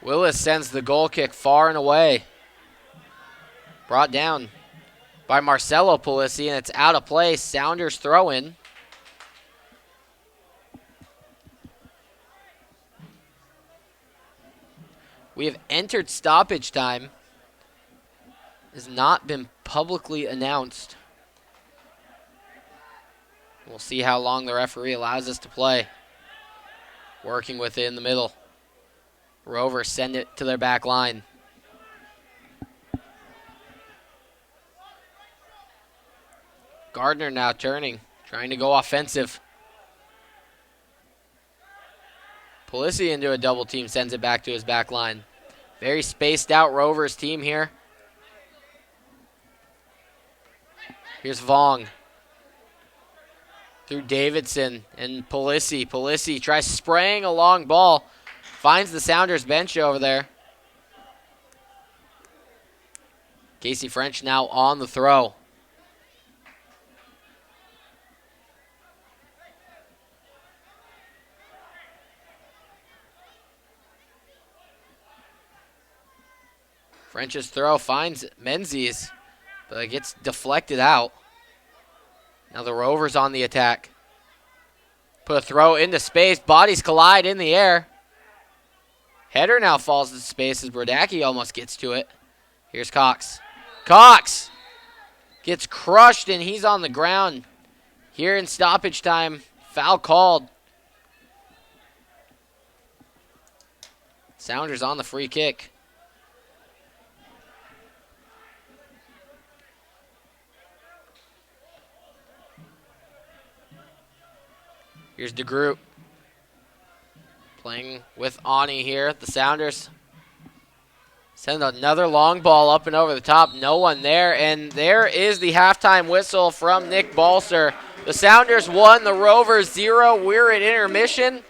S3: Willis sends the goal kick far and away. Brought down by Marcelo Polisi, and it's out of play. Sounders throw in. We have entered stoppage time. It has not been publicly announced. We'll see how long the referee allows us to play. Working with it in the middle. Rovers send it to their back line. Gardner now turning, trying to go offensive. Polisi into a double team, sends it back to his back line. Very spaced out Rovers team here. Here's Vong. Through Davidson and Polisi. Polisi tries spraying a long ball. Finds the Sounders bench over there. Casey French now on the throw. French's throw finds Menzies, but it gets deflected out. Now the Rovers on the attack. Put a throw into space. Bodies collide in the air. Header now falls into space as Brodacki almost gets to it. Here's Cox. Cox gets crushed, and he's on the ground. Here in stoppage time, foul called. Sounders on the free kick. Here's DeGroot playing with Ani here. The Sounders send another long ball up and over the top. No one there. And there is the halftime whistle from Nick Balser. The Sounders won, the Rovers 0. We're at intermission.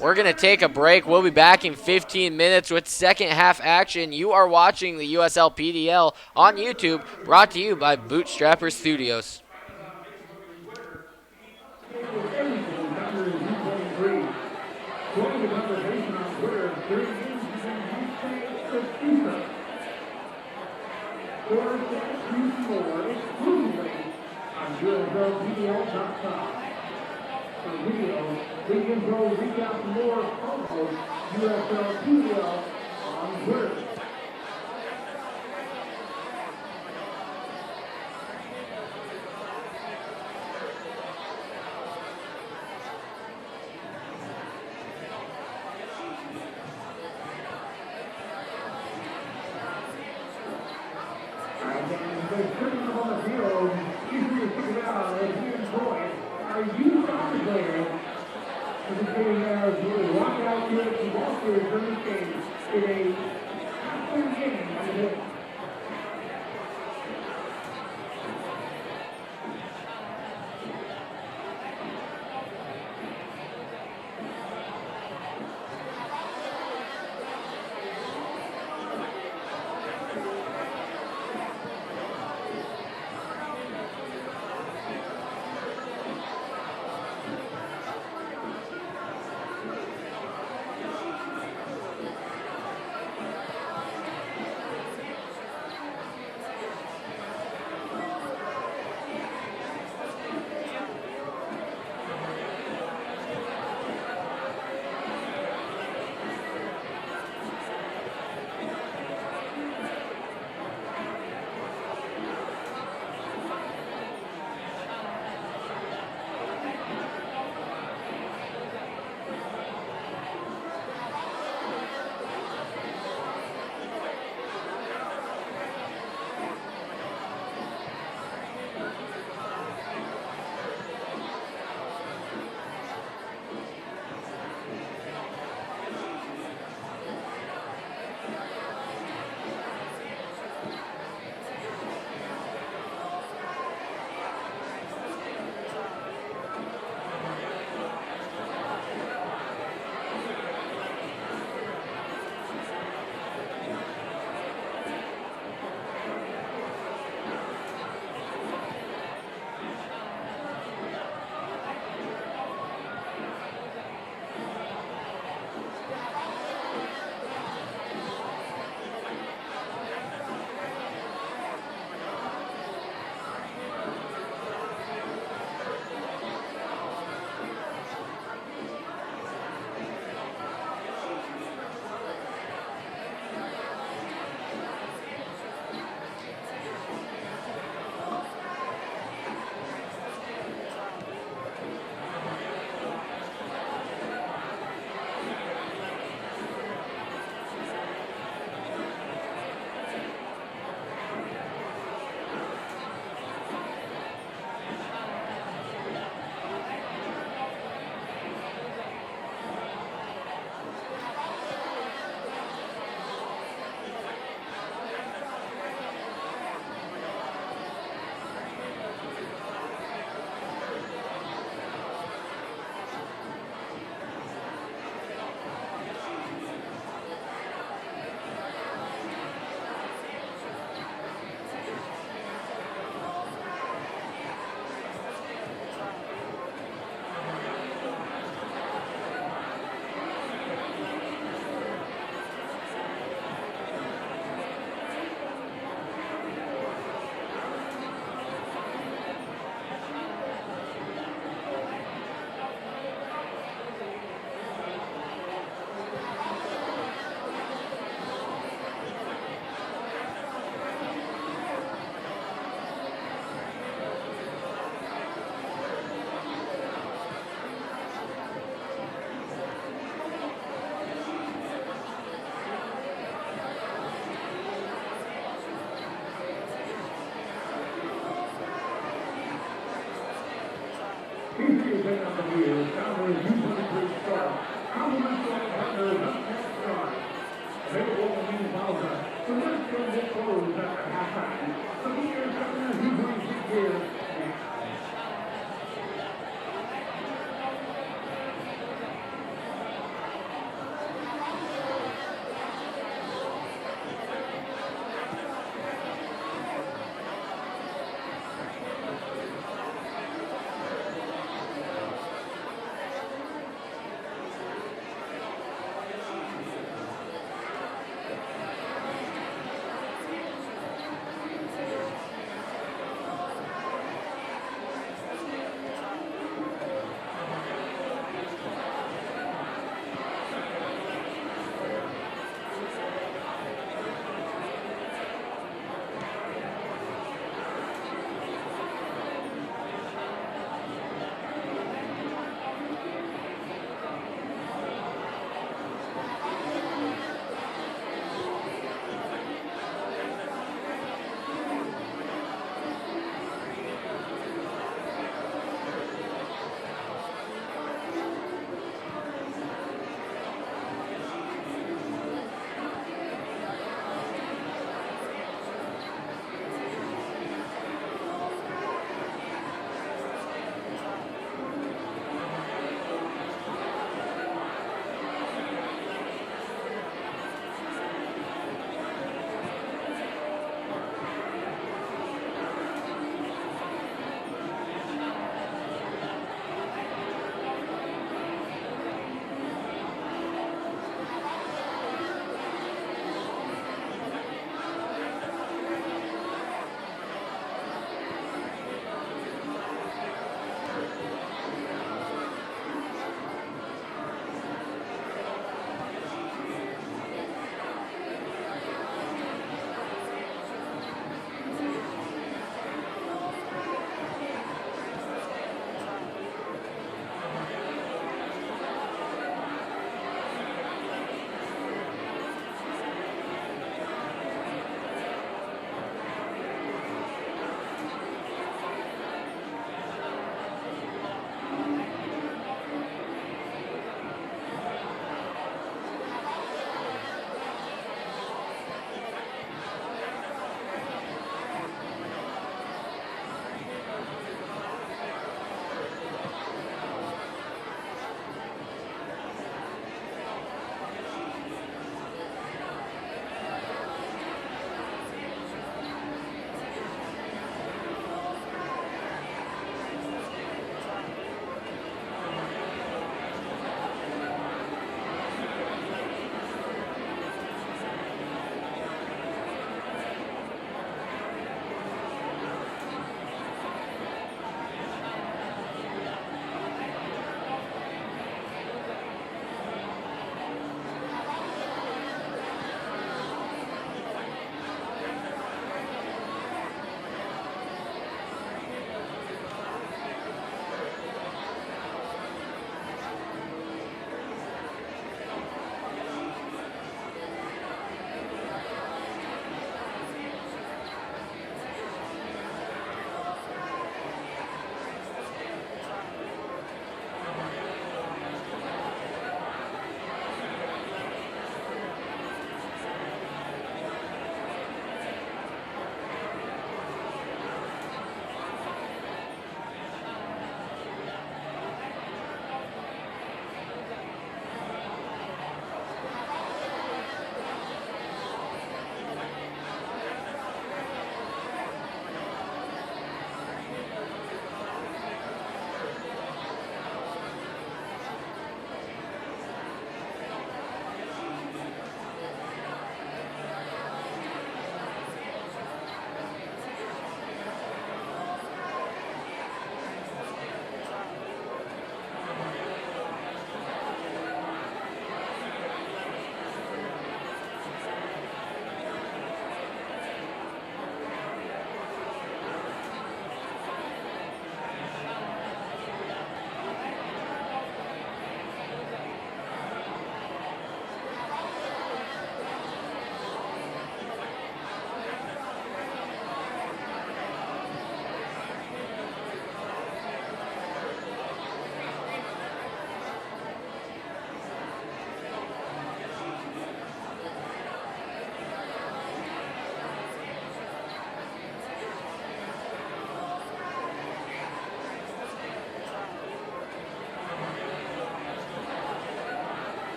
S3: We're going to take a break. We'll be back in 15 minutes with second half action. You are watching the USL PDL on YouTube, brought to you by Bootstrapper Studios.
S1: Join the conversation on Twitter. Or exclusively on USLPDL.com. For video, we can go reach out to more photos. USLPDL on Twitter. Participating as will walk out here to Walker during this game in a half-point game on the day. Taking on the wheel, Cowboys U23 star, complimentary partners up next star. Available in the Bowser. The list will get closed after halftime. So here's Governor U23 gear next.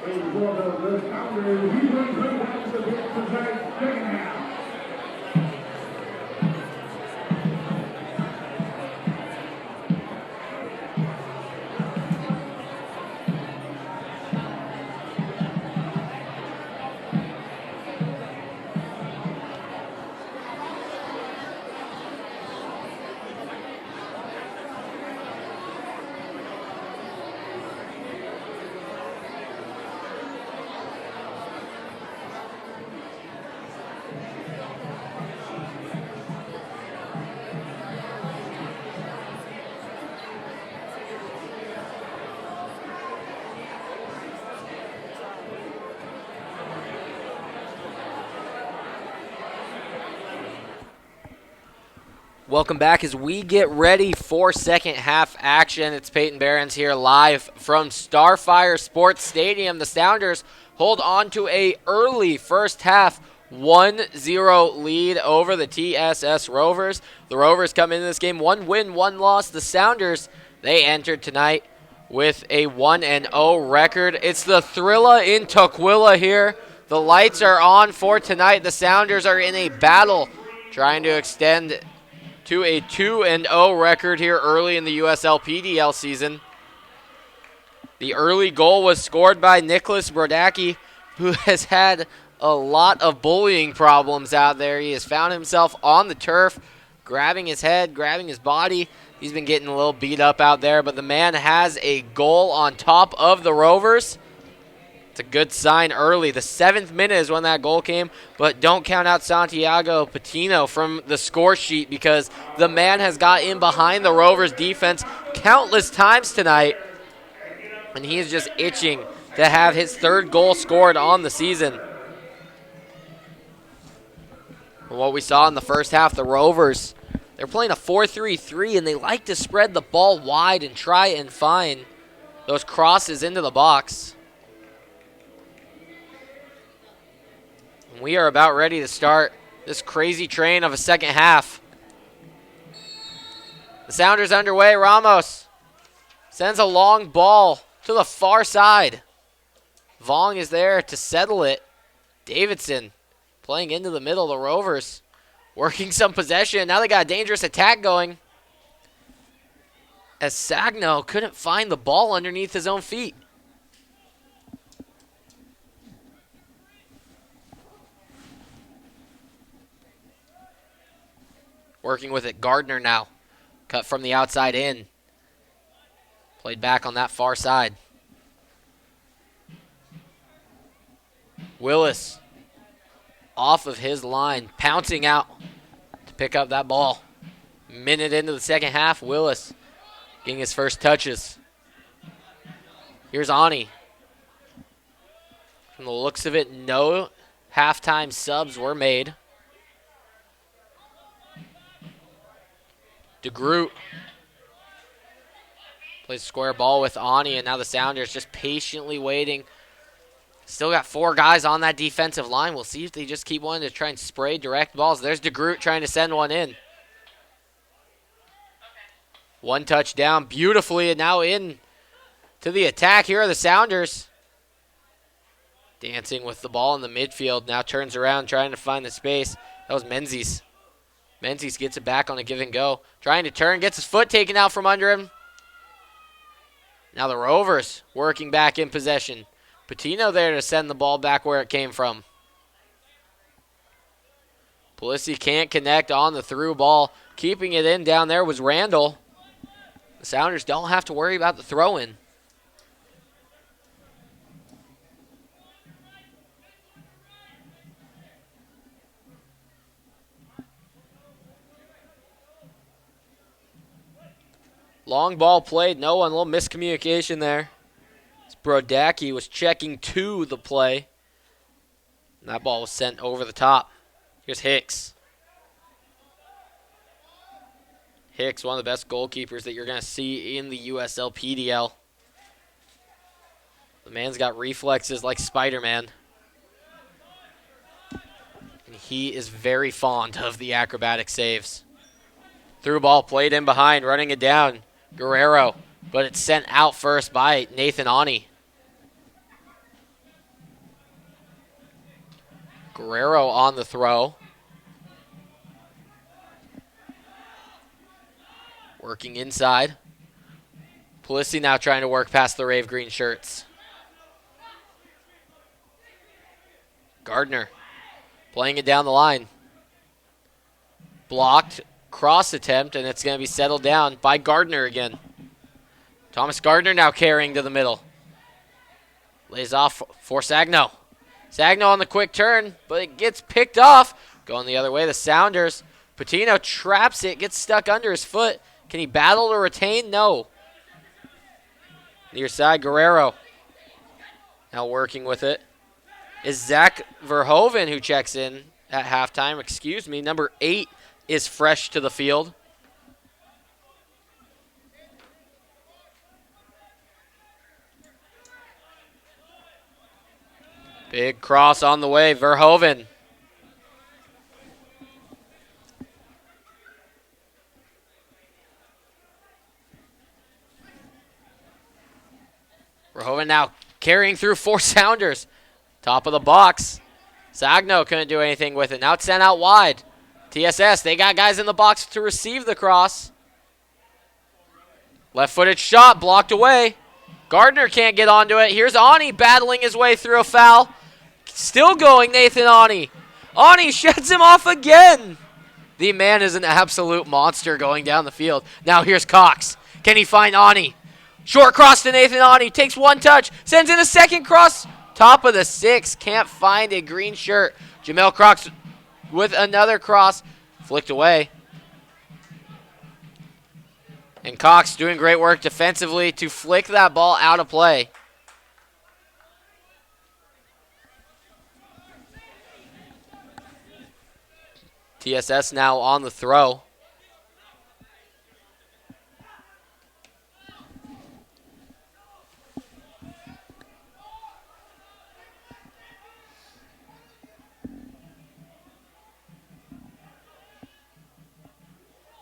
S1: for the Sounders, U23 wins the game tonight's second half.
S3: Welcome back as we get ready for second half action. It's Peyton Behrens here live from Starfire Sports Stadium. The Sounders hold on to a early first half 1-0 lead over the TSS Rovers. The Rovers come into this game 1 win, 1 loss. The Sounders, they entered tonight with a 1-0 record. It's the Thrilla in Tukwila here. The lights are on for tonight. The Sounders are in a battle trying to extend to a 2-0 record here early in the USLPDL season. The early goal was scored by Nicholas Brodacki, who has had a lot of bullying problems out there. He has found himself on the turf, grabbing his head, grabbing his body. He's been getting a little beat up out there, but the man has a goal on top of the Rovers. It's a good sign early. The 7th minute is when that goal came, but don't count out Santiago Patino from the score sheet because the man has got in behind the Rovers defense countless times tonight, and he is just itching to have his 3rd goal scored on the season. From what we saw in the first half, the Rovers, they're playing a 4-3-3, and they like to spread the ball wide and try and find those crosses into the box. We are about ready to start this crazy train of a second half. The Sounders underway. Ramos sends a long ball to the far side. Vong is there to settle it. Davidson playing into the middle. The Rovers working some possession. Now they got a dangerous attack going, as Sagno couldn't find the ball underneath his own feet. Working with it, Gardner now. Cut from the outside in. Played back on that far side. Willis off of his line, pouncing out to pick up that ball. Minute into the second half, Willis getting his first touches. Here's Ani. From the looks of it, no halftime subs were made. DeGroot plays square ball with Ani, and now the Sounders just patiently waiting. Still got 4 guys on that defensive line. We'll see if they just keep wanting to try and spray direct balls. There's DeGroot trying to send one in. One touchdown beautifully, and now in to the attack. Here are the Sounders. Dancing with the ball in the midfield. Now turns around trying to find the space. That was Menzies. Menzies gets it back on a give and go. Trying to turn, gets his foot taken out from under him. Now the Rovers working back in possession. Patino there to send the ball back where it came from. Pulissi can't connect on the through ball. Keeping it in down there was Randall. The Sounders don't have to worry about the throw-in. Long ball played, no one, a little miscommunication there. Brodacki was checking to the play. And that ball was sent over the top. Here's Hicks. Hicks, one of the best goalkeepers that you're going to see in the USLPDL. The man's got reflexes like Spider-Man. And he is very fond of the acrobatic saves. Through ball played in behind, running it down. Guerrero, but it's sent out first by Nathan Ani. Guerrero on the throw. Working inside. Pulissi now trying to work past the Rave Green shirts. Gardner playing it down the line. Blocked, cross attempt, and it's going to be settled down by Gardner again. Thomas Gardner now carrying to the middle. Lays off for Sagno. Sagno on the quick turn, but it gets picked off. Going the other way, the Sounders. Patino traps it, gets stuck under his foot. Can he battle to retain? No. Near side, Guerrero. Now working with it is Zach Verhoeven, who checks in at halftime. Excuse me, number 8 is fresh to the field. Big cross on the way, Verhoeven. Verhoeven now carrying through 4 Sounders. Top of the box. Sagno couldn't do anything with it. Now it's sent out wide. TSS, they got guys in the box to receive the cross. Left-footed shot blocked away. Gardner can't get onto it. Here's Ani battling his way through a foul. Still going, Nathan Ani. Ani sheds him off again. The man is an absolute monster going down the field. Now here's Cox. Can he find Ani? Short cross to Nathan Ani. Takes one touch. Sends in a second cross. Top of the 6. Can't find a green shirt. Jamel Cox with another cross. Flicked away. And Cox doing great work defensively to flick that ball out of play. TSS now on the throw.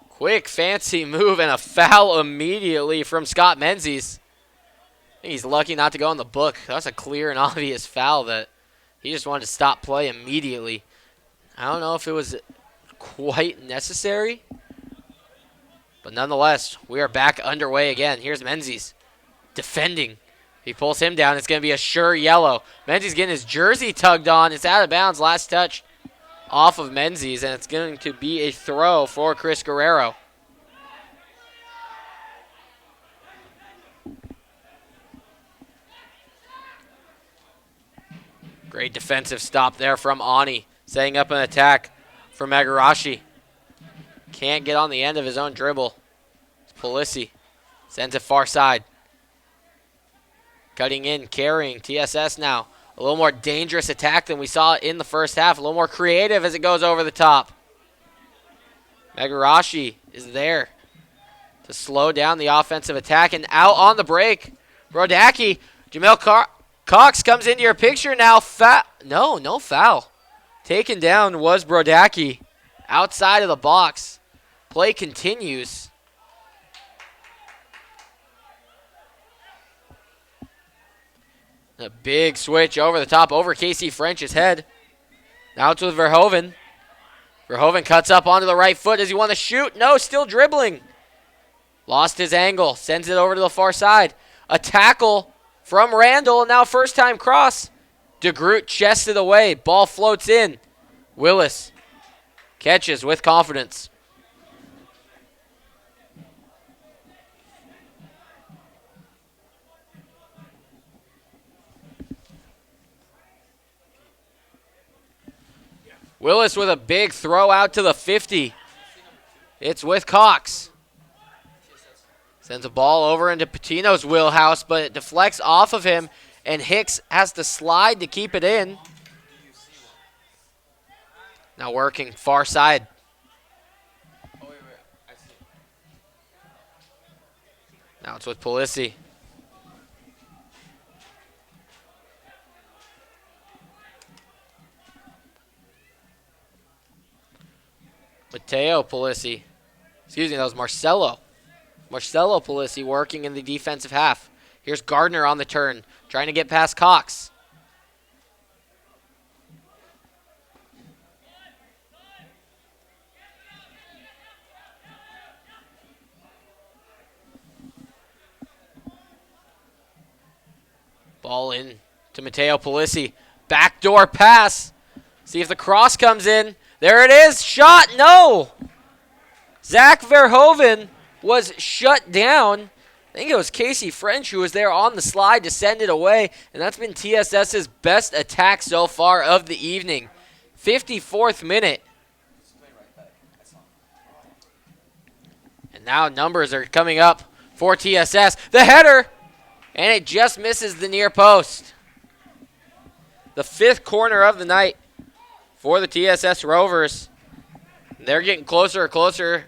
S3: Quick, fancy move and a foul immediately from Scott Menzies. He's lucky not to go in the book. That's a clear and obvious foul that he just wanted to stop play immediately. I don't know if it was quite necessary, but nonetheless, we are back underway again. Here's Menzies defending. He pulls him down. It's going to be a sure yellow. Menzies getting his jersey tugged on. It's out of bounds. Last touch off of Menzies, and it's going to be a throw for Chris Guerrero. Great defensive stop there from Ani, setting up an attack for Magarashi. Can't get on the end of his own dribble. It's Pulissi. Sends it far side. Cutting in, carrying. TSS now. A little more dangerous attack than we saw in the first half. A little more creative as it goes over the top. Magarashi is there to slow down the offensive attack. And out on the break, Brodacki. Jamel Cox comes into your picture now. No foul. Taken down was Brodacki outside of the box. Play continues. A big switch over the top, over Casey French's head. Now it's with Verhoeven. Verhoeven cuts up onto the right foot. Does he want to shoot? No, still dribbling. Lost his angle. Sends it over to the far side. A tackle from Randall. Now first time cross. DeGroot chested away. Ball floats in. Willis catches with confidence. Willis with a big throw out to the 50. It's with Cox. Sends a ball over into Patino's wheelhouse, but it deflects off of him, and Hicks has to slide to keep it in. Now working far side. Now it's with Pulissi. Mateo Pulissi. Excuse me, that was Marcelo. Marcelo Pulissi working in the defensive half. Here's Gardner on the turn, trying to get past Cox. Ball in to Mateo Polisi. Backdoor pass. See if the cross comes in. There it is. Shot. No. Zach Verhoeven was shut down. I think it was Casey French who was there on the slide to send it away. And that's been TSS's best attack so far of the evening. 54th minute. And now numbers are coming up for TSS. The header. And it just misses the near post. The 5th corner of the night for the TSS Rovers. They're getting closer and closer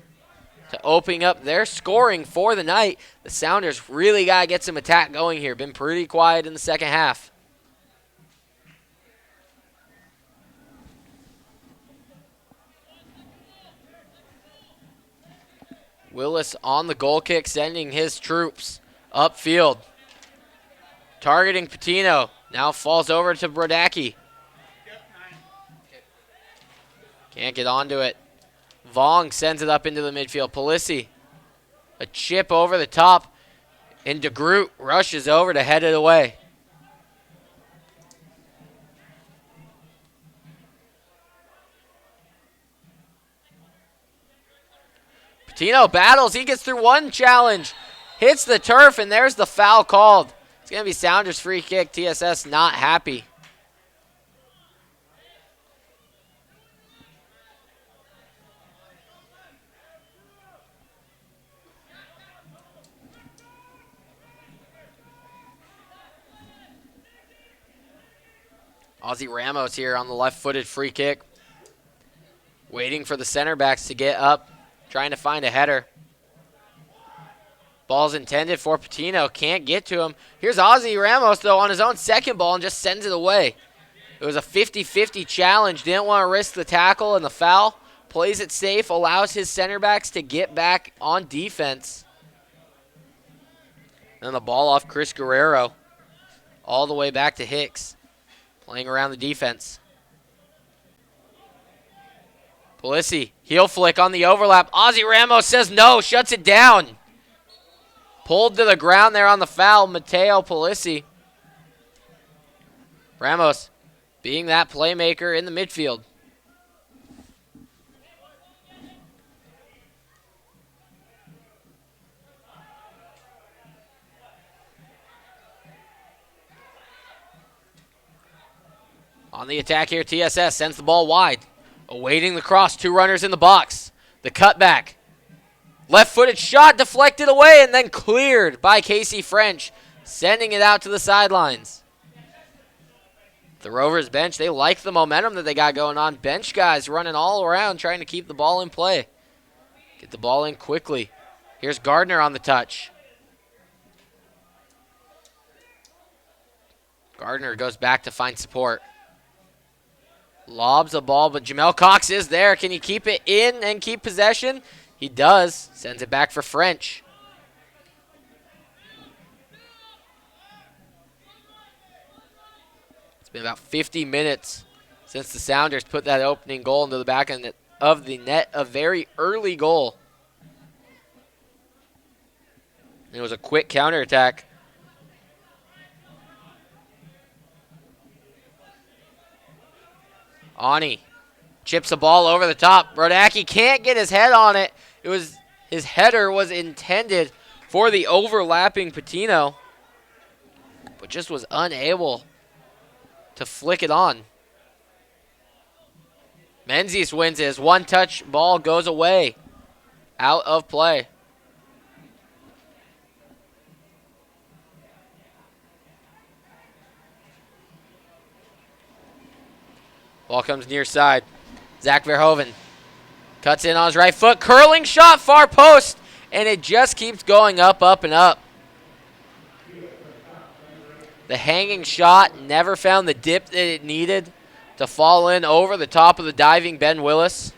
S3: to opening up their scoring for the night. The Sounders really got to get some attack going here. Been pretty quiet in the second half. Willis on the goal kick, sending his troops upfield. Targeting Patino. Now falls over to Brodacki. Can't get onto it. Vong sends it up into the midfield. Polisi. A chip over the top. And DeGroot rushes over to head it away. Patino battles. He gets through one challenge. Hits the turf, and there's the foul called. It's going to be Sounders free kick. TSS not happy. Ozzy Ramos here on the left-footed free kick. Waiting for the center backs to get up. Trying to find a header. Ball's intended for Patino. Can't get to him. Here's Ozzy Ramos, though, on his own second ball and just sends it away. It was a 50-50 challenge. Didn't want to risk the tackle and the foul. Plays it safe. Allows his center backs to get back on defense. And the ball off Chris Guerrero. All the way back to Hicks. Playing around the defense. Polisi, heel flick on the overlap. Ozzy Ramos says no, shuts it down. Pulled to the ground there on the foul, Mateo Polisi. Ramos being that playmaker in the midfield. On the attack here, TSS sends the ball wide. Awaiting the cross, 2 runners in the box. The cutback. Left-footed shot deflected away and then cleared by Casey French, sending it out to the sidelines. The Rovers bench, they like the momentum that they got going on. Bench guys running all around trying to keep the ball in play. Get the ball in quickly. Here's Gardner on the touch. Gardner goes back to find support. Lobs the ball, but Jamel Cox is there. Can he keep it in and keep possession? He does. Sends it back for French. It's been about 50 minutes since the Sounders put that opening goal into the back of the net. A very early goal. It was a quick counterattack. Ani chips the ball over the top. Brodacki can't get his head on it. His header was intended for the overlapping Patino, but just was unable to flick it on. Menzies wins his one-touch ball goes away, out of play. Ball comes near side. Zach Verhoeven cuts in on his right foot. Curling shot, far post. And it just keeps going up, up, and up. The hanging shot never found the dip that it needed to fall in over the top of the diving Ben Willis.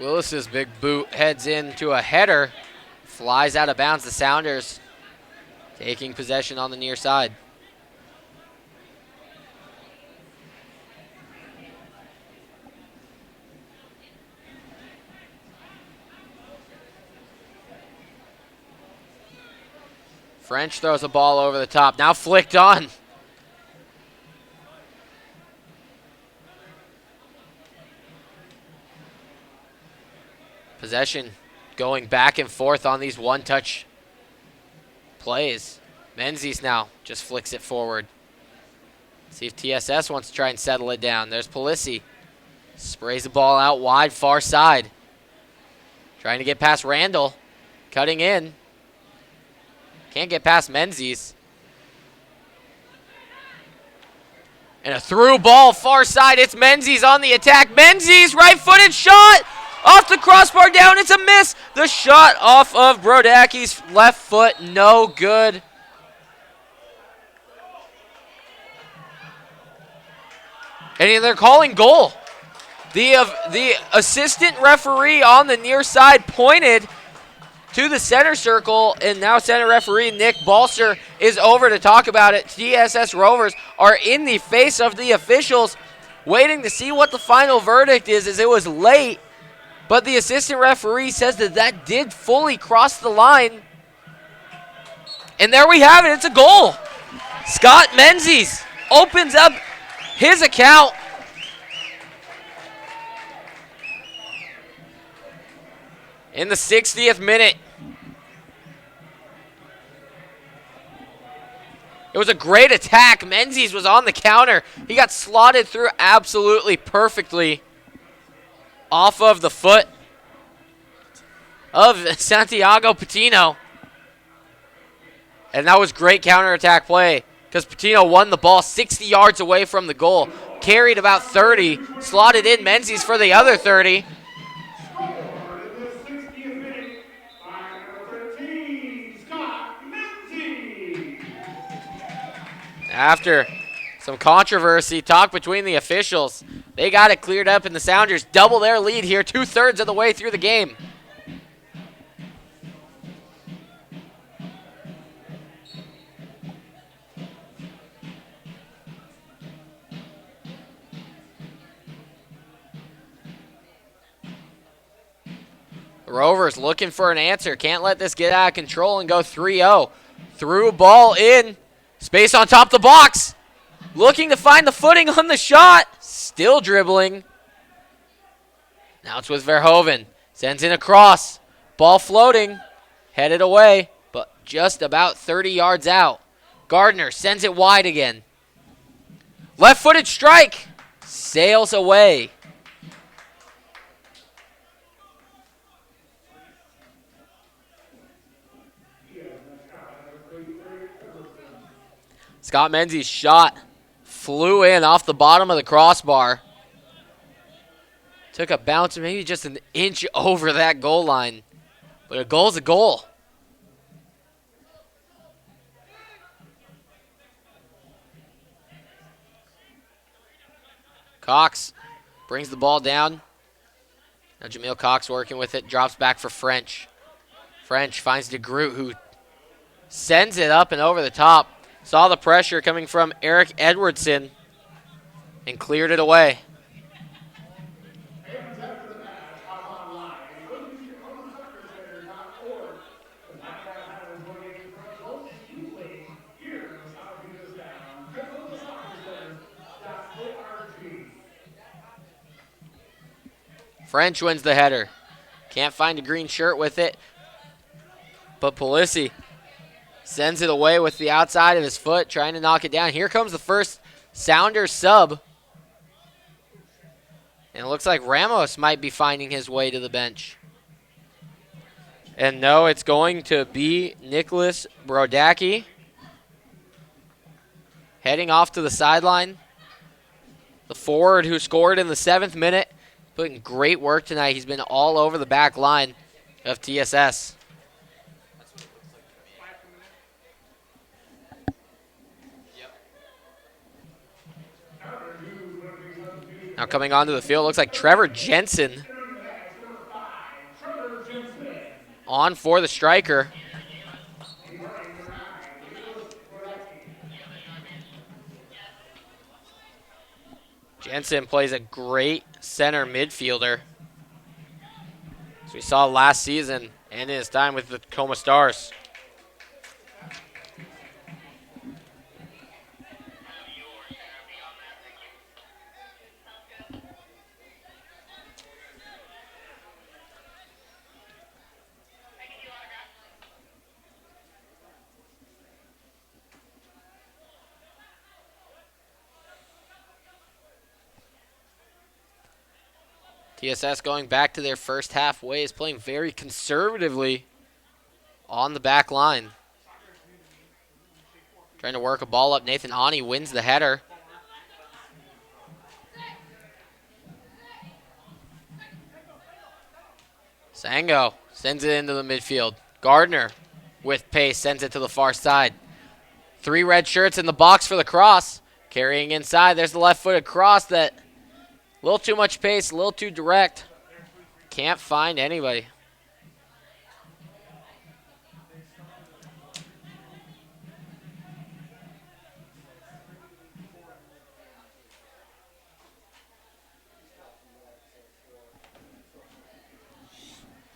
S3: Willis's big boot heads into a header. Flies out of bounds. The Sounders taking possession on the near side. French throws a ball over the top. Now flicked on. Possession going back and forth on these one-touch plays. Menzies now just flicks it forward. See if TSS wants to try and settle it down. There's Polisi. Sprays the ball out wide, far side. Trying to get past Randall. Cutting in. Can't get past Menzies. And a through ball, far side. It's Menzies on the attack. Menzies, right-footed shot. Off the crossbar, down, it's a miss. The shot off of Brodaki's left foot, no good. And they're calling goal. The assistant referee on the near side pointed to the center circle, and now center referee Nick Balser is over to talk about it. TSS Rovers are in the face of the officials, waiting to see what the final verdict is, as it was late. But the assistant referee says that did fully cross the line. And there we have it. It's a goal. Scott Menzies opens up his account. In the 60th minute. It was a great attack. Menzies was on the counter. He got slotted through absolutely perfectly. Off of the foot of Santiago Patino. And that was great counterattack play because Patino won the ball 60 yards away from the goal. Carried about 30, slotted in Menzies for the other 30. After some controversy, talk between the officials, they got it cleared up, and the Sounders double their lead here 2/3 of the way through the game. The Rovers looking for an answer. Can't let this get out of control and go 3-0. Threw ball in. Space on top of the box. Looking to find the footing on the shot. Still dribbling. Now it's with Verhoeven. Sends in a cross. Ball floating. Headed away, but just about 30 yards out. Gardner sends it wide again. Left-footed strike. Sails away. Scott Menzies' shot flew in off the bottom of the crossbar. Took a bounce maybe just an inch over that goal line. But a goal's a goal. Cox brings the ball down. Now Jameel Cox working with it. Drops back for French. French finds DeGroot, who sends it up and over the top. Saw the pressure coming from Eric Edwardson and cleared it away. French wins the header. Can't find a green shirt with it, but Polisi sends it away with the outside of his foot, trying to knock it down. Here comes the first Sounders sub. And it looks like Ramos might be finding his way to the bench. And no, it's going to be Nicholas Brodacki. Heading off to the sideline. The forward who scored in the 7th minute. Putting great work tonight. He's been all over the back line of TSS. Now coming onto the field, looks like Trevor Jensen On for the striker. Jensen plays a great center midfielder, as we saw last season and in his time with the Tacoma Stars. TSS going back to their first half ways, playing very conservatively on the back line. Trying to work a ball up. Nathan Ani wins the header. Sango sends it into the midfield. Gardner with pace sends it to the far side. 3 red shirts in the box for the cross. Carrying inside. There's the left-footed cross that a little too much pace, a little too direct. Can't find anybody.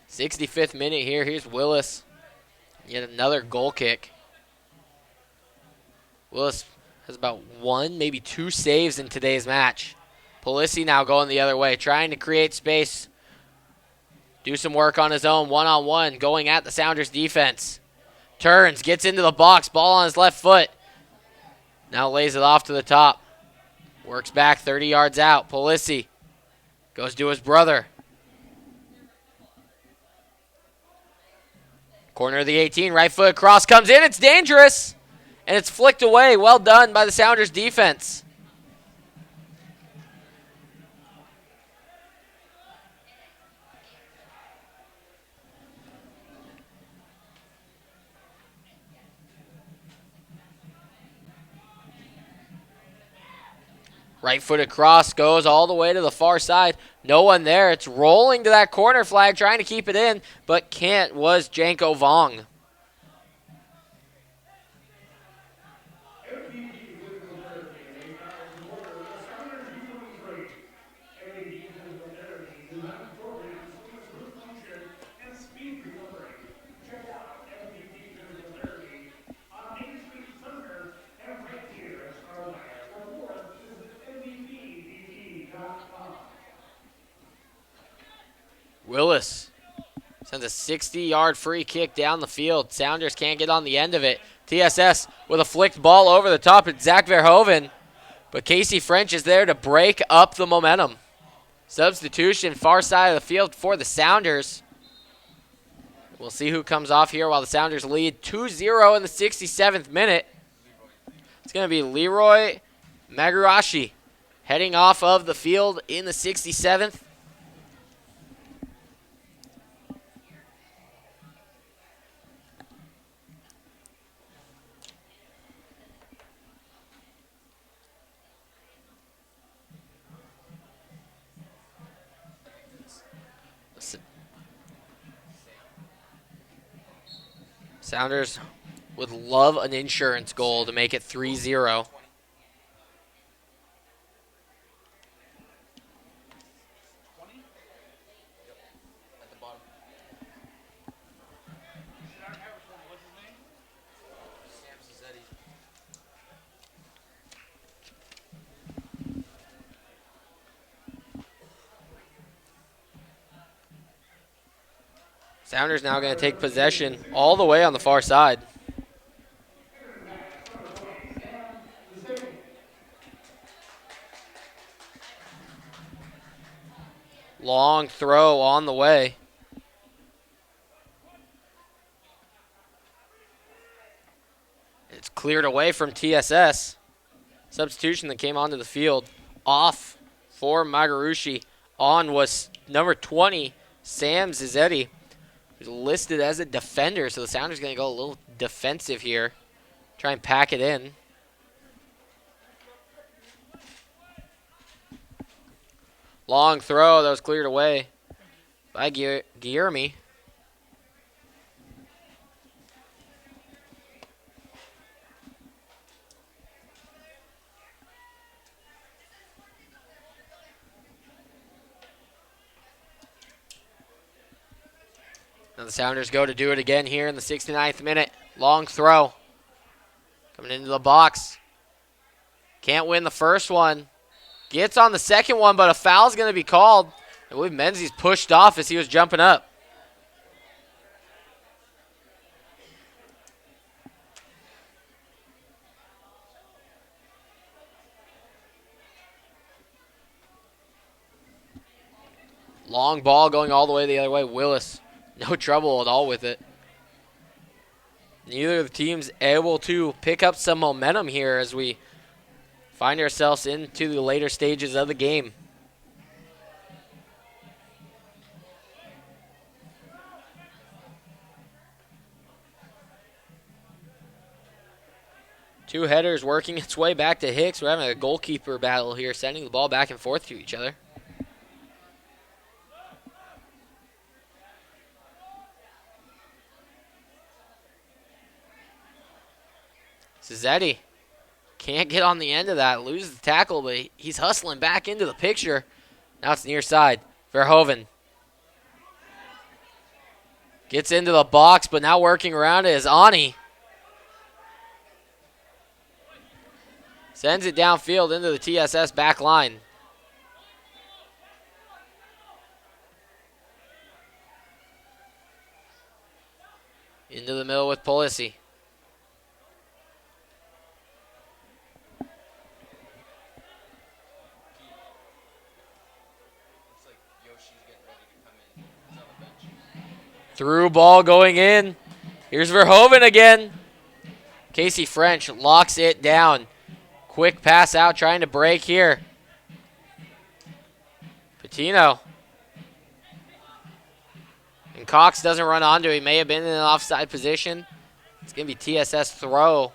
S3: '65th minute here. Here's Willis. Yet another goal kick. Willis has about 1, maybe 2 saves in today's match. Polisi now going the other way, trying to create space. Do some work on his own, one-on-one, going at the Sounders defense. Turns, gets into the box, ball on his left foot. Now lays it off to the top. Works back 30 yards out. Polisi goes to his brother. Corner of the 18, right foot cross comes in. It's dangerous. And it's flicked away. Well done by the Sounders defense. Right-footed cross goes all the way to the far side. No one there. It's rolling to that corner flag, trying to keep it in, but can't, was Janko Vong. Willis sends a 60-yard free kick down the field. Sounders can't get on the end of it. TSS with a flicked ball over the top at Zach Verhoeven. But Casey French is there to break up the momentum. Substitution far side of the field for the Sounders. We'll see who comes off here while the Sounders lead 2-0 in the 67th minute. It's going to be Leroy Magurashi heading off of the field in the 67th. Sounders would love an insurance goal to make it 3-0. Sounders now going to take possession all the way on the far side. Long throw on the way. It's cleared away from TSS. Substitution that came onto the field. Off for Magarushi. On was number 20, Sam Zizzetti, who's listed as a defender, so the Sounders going to go a little defensive here. Try and pack it in. Long throw that was cleared away by Guillermi. Now the Sounders go to do it again here in the 69th minute. Long throw. Coming into the box. Can't win the first one. Gets on the second one, but a foul's going to be called. I believe Menzies pushed off as he was jumping up. Long ball going all the way the other way. Willis, no trouble at all with it. Neither of the teams able to pick up some momentum here as we find ourselves into the later stages of the game. Two headers working its way back to Hicks. We're having a goalkeeper battle here, sending the ball back and forth to each other. Cizzetti can't get on the end of that. Loses the tackle, but he's hustling back into the picture. Now it's near side. Verhoeven gets into the box, but now working around it is Ani. Sends it downfield into the TSS back line. Into the middle with Polisi. Through ball going in. Here's Verhoeven again. Casey French locks it down. Quick pass out, trying to break here. Patino. And Cox doesn't run onto it. He may have been in an offside position. It's going to be TSS throw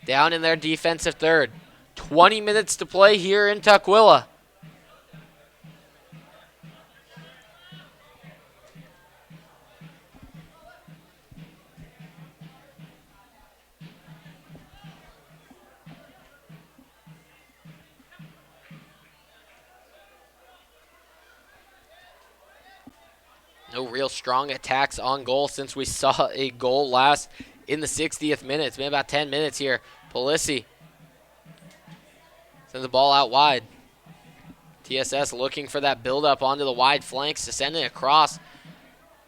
S3: down in their defensive third. 20 minutes to play here in Tukwila. No real strong attacks on goal since we saw a goal last in the 60th minute. It's been about 10 minutes here. Polisi sends the ball out wide. TSS looking for that buildup onto the wide flanks to send it across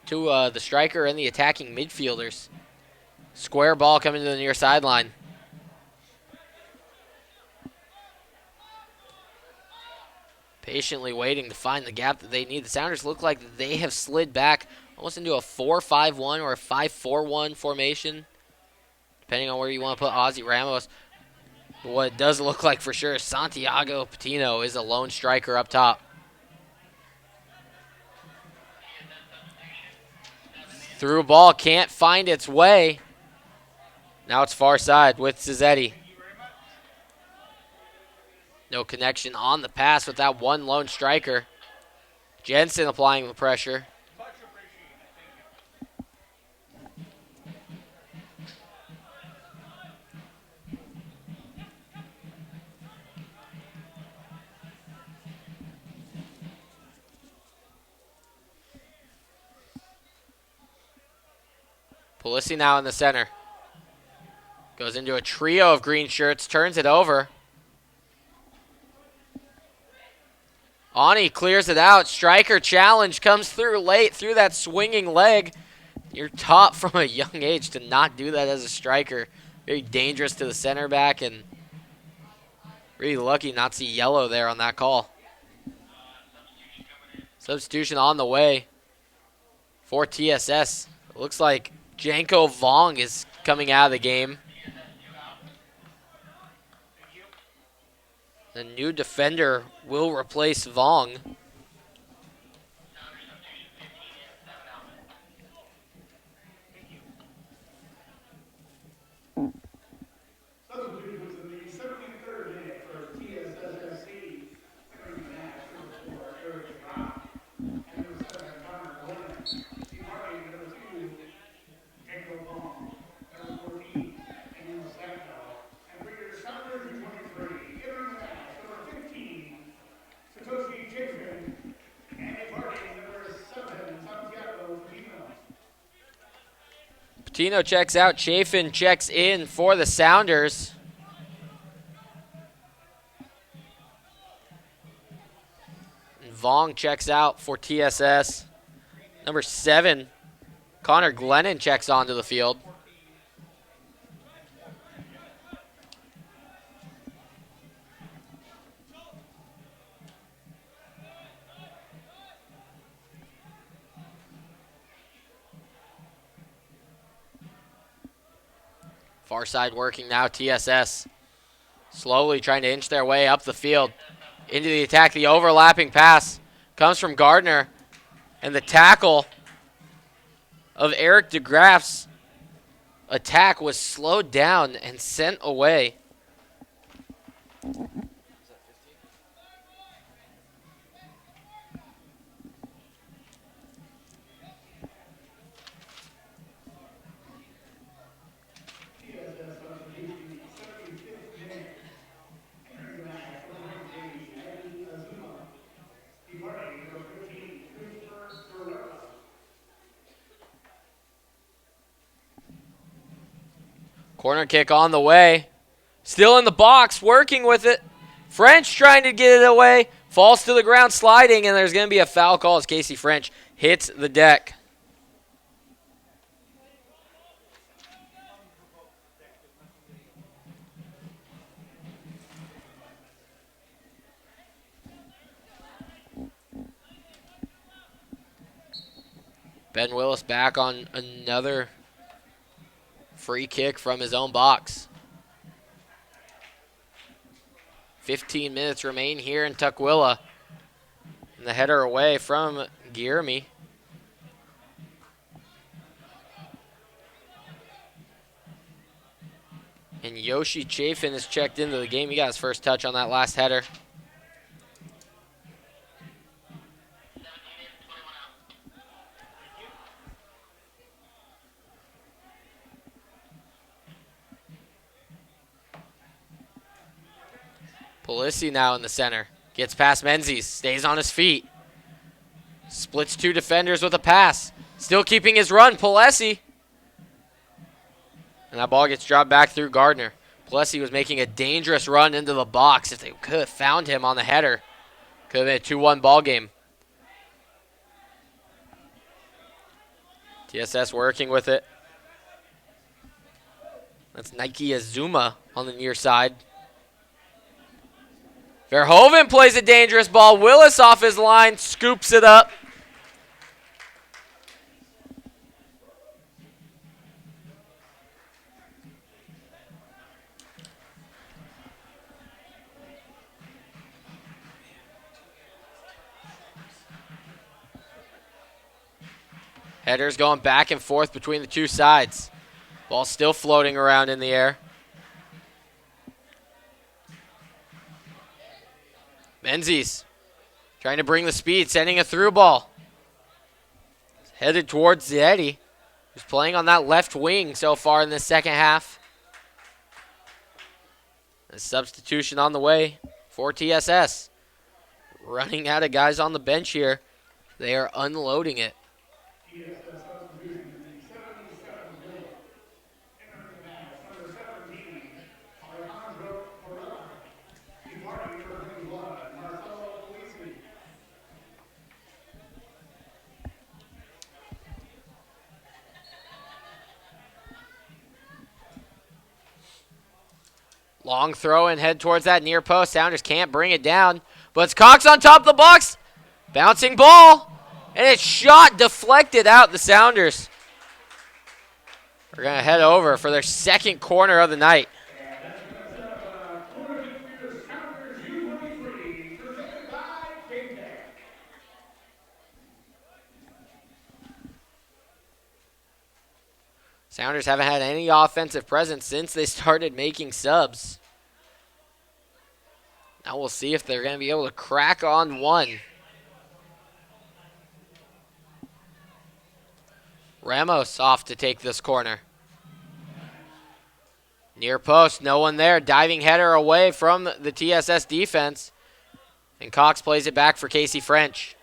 S3: to the striker and the attacking midfielders. Square ball coming to the near sideline. Patiently waiting to find the gap that they need. The Sounders look like they have slid back almost into a 4-5-1 or a 5-4-1 formation, depending on where you want to put Ozzy Ramos. But what it does look like for sure is Santiago Patino is a lone striker up top. Through ball, can't find its way. Now it's far side with Cizzetti. No connection on the pass with that one lone striker. Jensen applying the pressure. Polisi now in the center. Goes into a trio of green shirts, turns it over. Ani clears it out. Striker challenge comes through late through that swinging leg. You're taught from a young age to not do that as a striker. Very dangerous to the center back, and really lucky not to see yellow there on that call. Substitution on the way for TSS. It looks like Janko Vong is coming out of the game. The new defender will replace Vong.
S1: Substitutions in the 73rd minute for TSSC. Entering the match, number 4, Eric Rock. And number 7, Connor Williams. Departing number 2, Jacob Long. Number 14, Daniel Santo. And for your Sounders U23, entering the match, number 15, Satoshi Jason
S3: Martino checks out. Chafin checks in for the Sounders. And Vong checks out for TSS. Number 7, Connor Glennon checks onto the field. Far side working now, TSS. Slowly trying to inch their way up the field. Into the attack, the overlapping pass comes from Gardner. And the tackle of Eric DeGraff's attack was slowed down and sent away. Corner kick on the way. Still in the box, working with it. French trying to get it away. Falls to the ground, sliding, and there's going to be a foul call as Casey French hits the deck. Ben Willis back on another free kick from his own box. 15 minutes remain here in Tukwila. And the header away from Giermy. And Yoshi Chafin is checked into the game. He got his first touch on that last header. Polisi now in the center. Gets past Menzies. Stays on his feet. Splits 2 defenders with a pass. Still keeping his run. Polisi. And that ball gets dropped back through Gardner. Polisi was making a dangerous run into the box. If they could have found him on the header, could have been a 2-1 ball game. TSS working with it. That's Nike Azuma on the near side. Verhoeven plays a dangerous ball. Willis off his line, scoops it up. Headers going back and forth between the two sides. Ball still floating around in the air. Menzies trying to bring the speed, sending a through ball. Headed towards Zeddy, who's playing on that left wing so far in the second half. A substitution on the way for TSS. Running out of guys on the bench here. They are unloading it. Long throw and head towards that near post. Sounders can't bring it down. But it's Cox on top of the box. Bouncing ball. And it's shot deflected out the Sounders. We're going to head over for their second corner of the night. Sounders haven't had any offensive presence since they started making subs. Now we'll see if they're going to be able to crack on one. Ramos off to take this corner. Near post, no one there. Diving header away from the TSS defense. And Cox plays it back for Casey French.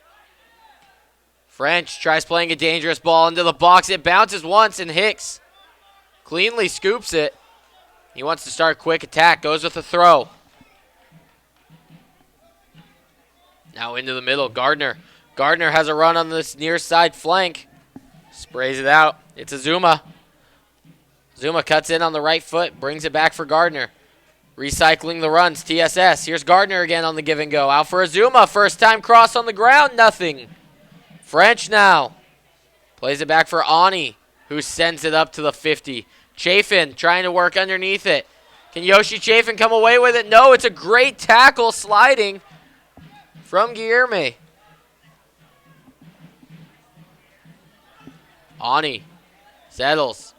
S3: French tries playing a dangerous ball into the box. It bounces once, and Hicks Cleanly scoops it. He wants to start a quick attack. Goes with a throw. Now into the middle. Gardner. Gardner has a run on this near side flank. Sprays it out. It's Azuma. Azuma cuts in on the right foot. Brings it back for Gardner. Recycling the runs. TSS. Here's Gardner again on the give and go. Out for Azuma. First time cross on the ground. Nothing. French now. Plays it back for Ani, who sends it up to the 50. Chafin trying to work underneath it. Can Yoshi Chafin come away with it? No, it's a great tackle sliding from Guilherme. Ani settles.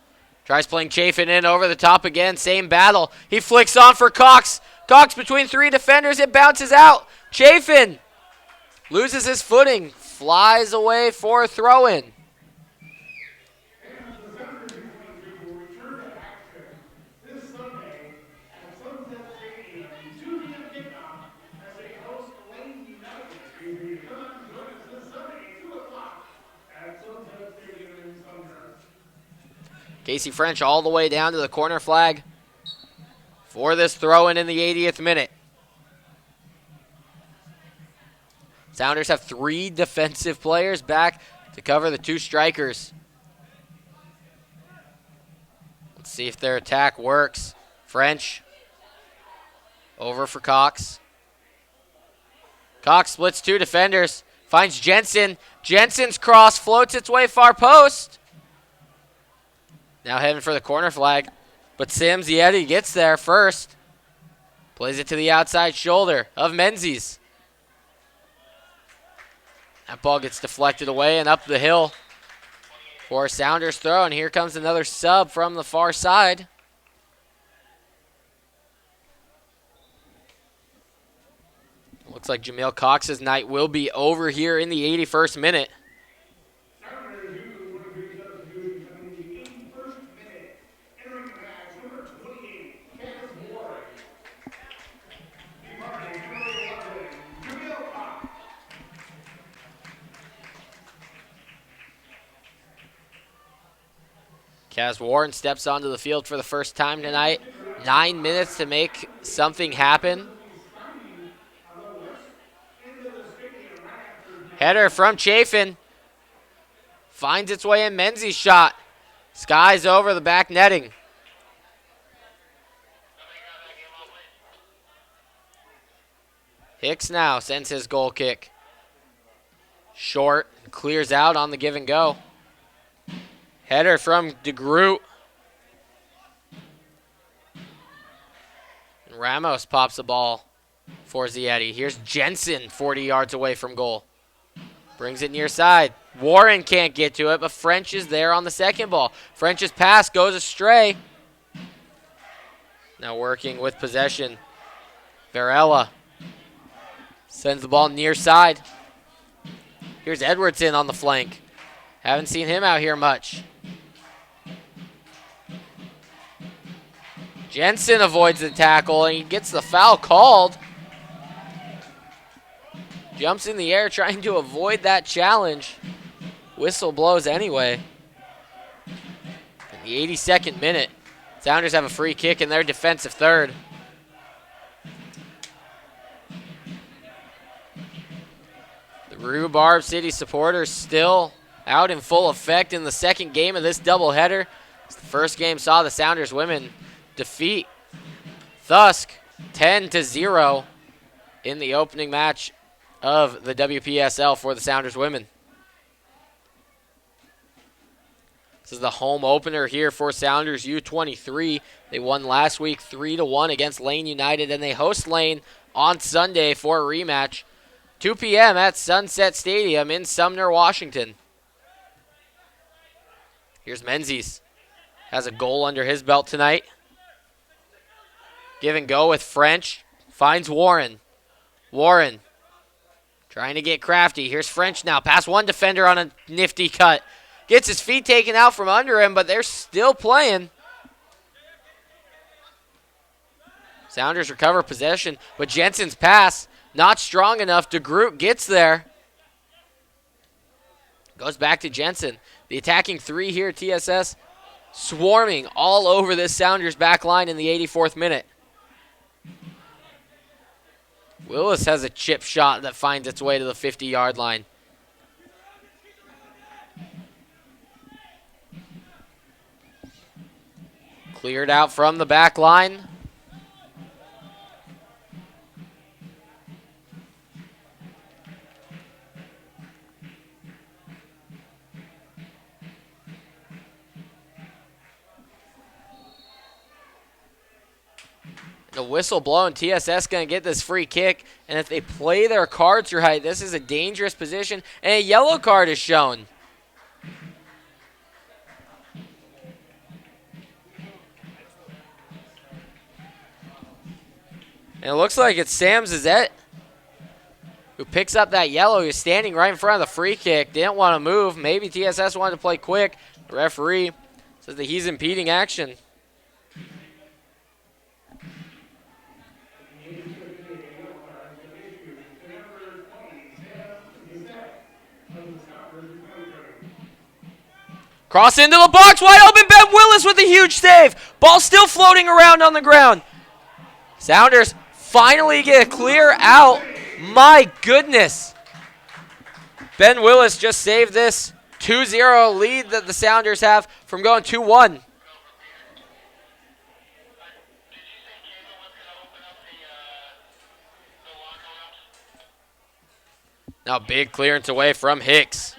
S3: Tries playing Chafin in over the top again. Same battle. He flicks on for Cox. Cox between 3 defenders. It bounces out. Chafin loses his footing. Flies away for a throw-in. Casey French all the way down to the corner flag for this throw-in in the 80th minute. Sounders have 3 defensive players back to cover the 2 strikers. Let's see if their attack works. French over for Cox. Cox splits 2 defenders. Finds Jensen. Jensen's cross floats its way far post. Now heading for the corner flag. But Sam Zietti gets there first. Plays it to the outside shoulder of Menzies. That ball gets deflected away and up the hill for a Sounders throw. And here comes another sub from the far side. Looks like Jamil Cox's night will be over here in the 81st minute. Kaz Warren steps onto the field for the first time tonight. 9 minutes to make something happen. Header from Chafin. Finds its way in Menzies' shot. Skies over the back netting. Hicks now sends his goal kick. Short, clears out on the give and go. Header from DeGroot. And Ramos pops the ball for Zietti. Here's Jensen, 40 yards away from goal. Brings it near side. Warren can't get to it, but French is there on the second ball. French's pass goes astray. Now working with possession. Varela sends the ball near side. Here's Edwardson on the flank. Haven't seen him out here much. Jensen avoids the tackle and he gets the foul called. Jumps in the air trying to avoid that challenge. Whistle blows anyway. In the 82nd minute, Sounders have a free kick in their defensive third. The Rhubarb City supporters still out in full effect in the second game of this doubleheader. The first game saw the Sounders women defeat Thusk 10-0 in the opening match of the WPSL for the Sounders women. This is the home opener here for Sounders U23. They won last week 3-1 against Lane United, and they host Lane on Sunday for a rematch. 2 p.m. at Sunset Stadium in Sumner, Washington. Here's Menzies. Has a goal under his belt tonight. Give and go with French. Finds Warren. Warren trying to get crafty. Here's French now. Past one defender on a nifty cut. Gets his feet taken out from under him, but they're still playing. Sounders recover possession, but Jensen's pass not strong enough. DeGroot gets there. Goes back to Jensen. The attacking three here, TSS, swarming all over this Sounders back line in the 84th minute. Willis has a chip shot that finds its way to the 50-yard line. Cleared out from the back line. The whistle blown. TSS going to get this free kick. And if they play their cards right, this is a dangerous position. And a yellow card is shown. And it looks like it's Sam Zizette who picks up that yellow. He's standing right in front of the free kick. Didn't want to move. Maybe TSS wanted to play quick. The referee says that he's impeding action. Cross into the box, wide open, Ben Willis with a huge save. Ball still floating around on the ground. Sounders finally get a clear out. My goodness. Ben Willis just saved this 2-0 lead that the Sounders have from going 2-1. Now big clearance away from Hicks.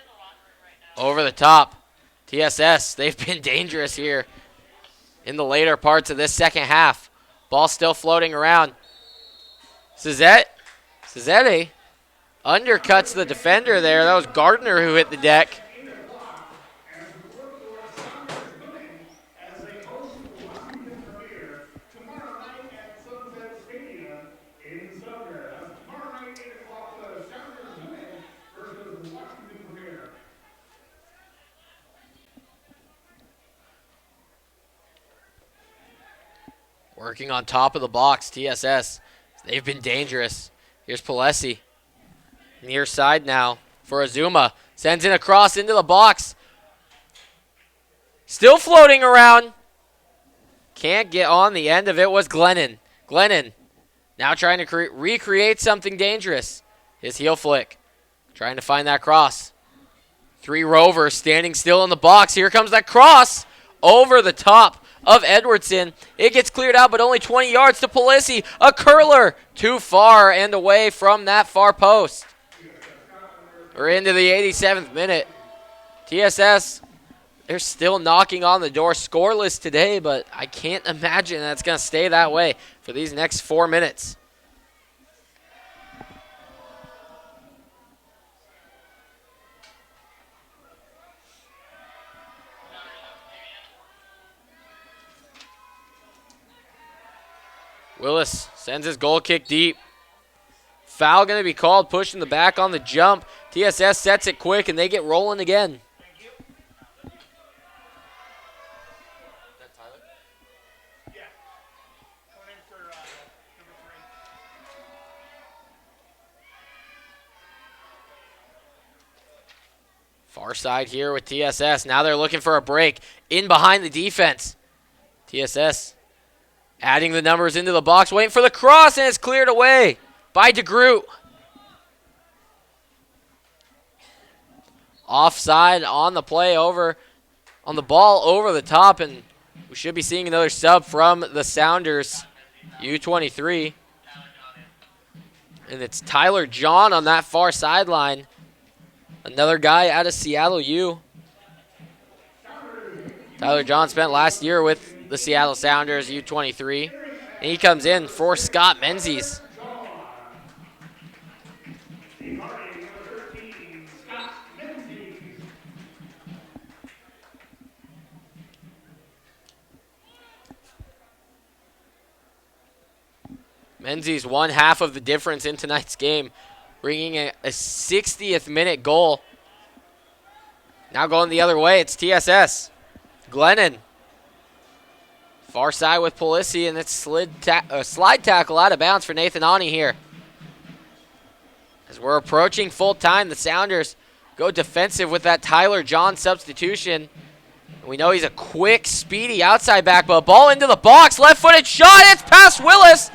S3: Over the top. TSS, they've been dangerous here in the later parts of this second half. Ball still floating around. Cizette undercuts the defender there. That was Gardner who hit the deck. Working on top of the box, TSS. They've been dangerous. Here's Palesi. Near side now for Azuma. Sends in a cross into the box. Still floating around. Can't get on. The end of it was Glennon. Glennon now trying to recreate something dangerous. His heel flick. Trying to find that cross. 3 Rovers standing still in the box. Here comes that cross over the top of Edwardson. It gets cleared out, but only 20 yards to Palisi. A curler too far and away from that far post. We're into the 87th minute. TSS, they're still knocking on the door. Scoreless today, but I can't imagine that's going to stay that way for these next 4 minutes. Willis sends his goal kick deep. Foul going to be called, pushing the back on the jump. TSS sets it quick, and they get rolling again. Far side here with TSS. Now they're looking for a break in behind the defense. TSS adding the numbers into the box, waiting for the cross, and it's cleared away by DeGroot. Offside on the play over, on the ball over the top, and we should be seeing another sub from the Sounders U23. And it's Tyler John on that far sideline. Another guy out of Seattle U. Tyler John spent last year with the Seattle Sounders U23. And he comes in for Scott Menzies. Menzies one half of the difference in tonight's game, bringing a 60th minute goal. Now going the other way, it's TSS. Glennon. Far side with Palisi, and it's slide tackle out of bounds for Nathan Ani here. As we're approaching full time, the Sounders go defensive with that Tyler John substitution. We know he's a quick, speedy outside back, but ball into the box. Left-footed shot. It's past Willis.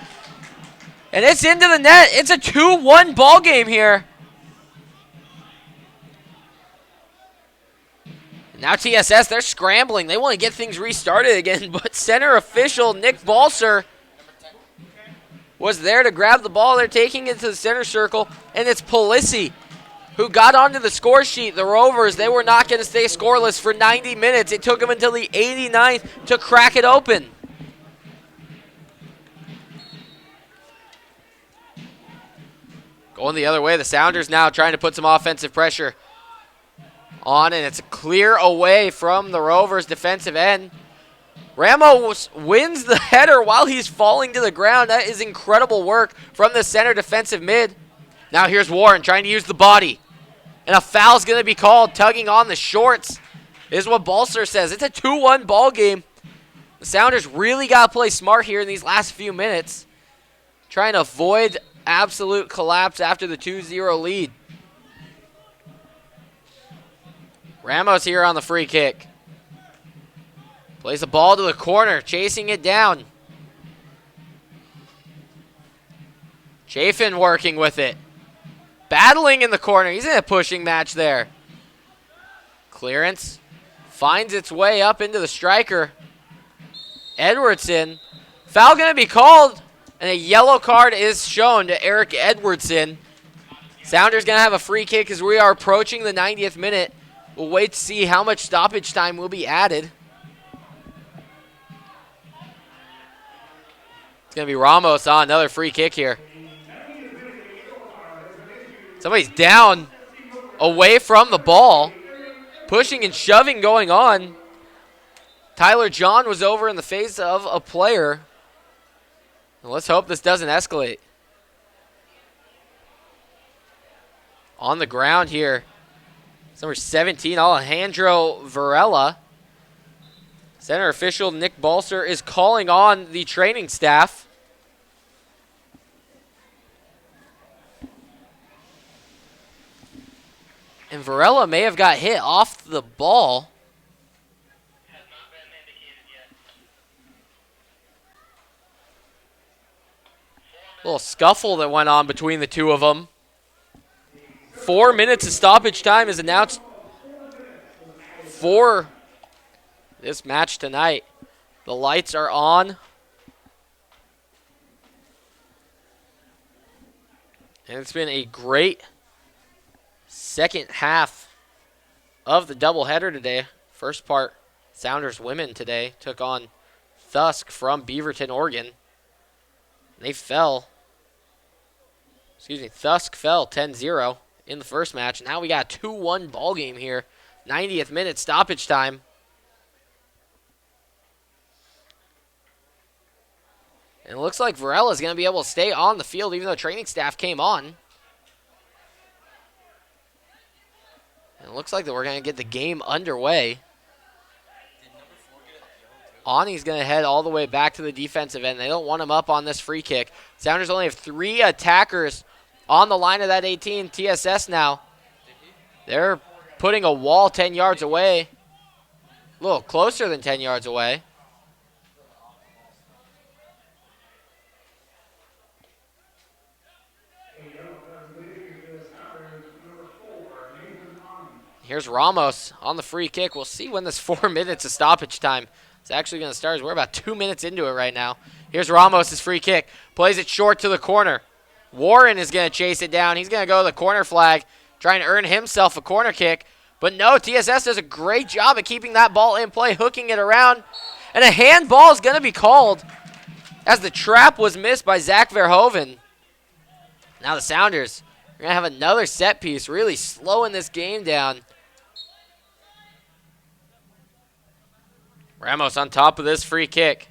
S3: And it's into the net. It's a 2-1 ball game here. Now TSS, they're scrambling. They want to get things restarted again, but center official Nick Balser was there to grab the ball. They're taking it to the center circle, and it's Polisi who got onto the score sheet. The Rovers, they were not going to stay scoreless for 90 minutes. It took them until the 89th to crack it open. Going the other way, the Sounders now trying to put some offensive pressure on, and it's clear away from the Rovers defensive end. Ramos wins the header while he's falling to the ground. That is incredible work from the center defensive mid. Now here's Warren trying to use the body. And a foul's going to be called, tugging on the shorts, is what Balser says. It's a 2-1 ball game. The Sounders really got to play smart here in these last few minutes, trying to avoid absolute collapse after the 2-0 lead. Ramos here on the free kick. Plays the ball to the corner, chasing it down. Chafin working with it. Battling in the corner. He's in a pushing match there. Clearance finds its way up into the striker. Edwardson. Foul going to be called, and a yellow card is shown to Eric Edwardson. Sounders going to have a free kick as we are approaching the 90th minute. We'll wait to see how much stoppage time will be added. It's going to be Ramos on another free kick here. Somebody's down away from the ball. Pushing and shoving going on. Tyler John was over in the face of a player. And let's hope this doesn't escalate. On the ground here. It's number 17, Alejandro Varela. Center official Nick Balser is calling on the training staff. And Varela may have got hit off the ball. A little scuffle that went on between the two of them. 4 minutes of stoppage time is announced for this match tonight. The lights are on. And it's been a great second half of the doubleheader today. First part, Sounders women today took on Thusk from Beaverton, Oregon. They fell. Thusk fell 10-0 in the first match. Now we got a 2-1 ball game here. 90th minute stoppage time. And it looks like Varela is going to be able to stay on the field even though training staff came on. And it looks like that we're going to get the game underway. Ani's going to head all the way back to the defensive end. They don't want him up on this free kick. Sounders only have 3 attackers on the line of that 18. TSS now. They're putting a wall 10 yards away. A little closer than 10 yards away. Here's Ramos on the free kick. We'll see when this 4 minutes of stoppage time is actually going to start. We're about 2 minutes into it right now. Here's Ramos' free kick. Plays it short to the corner. Warren is going to chase it down. He's going to go to the corner flag, trying to earn himself a corner kick. But no, TSS does a great job at keeping that ball in play, hooking it around. And a handball is going to be called as the trap was missed by Zach Verhoeven. Now the Sounders are going to have another set piece, really slowing this game down. Ramos on top of this free kick.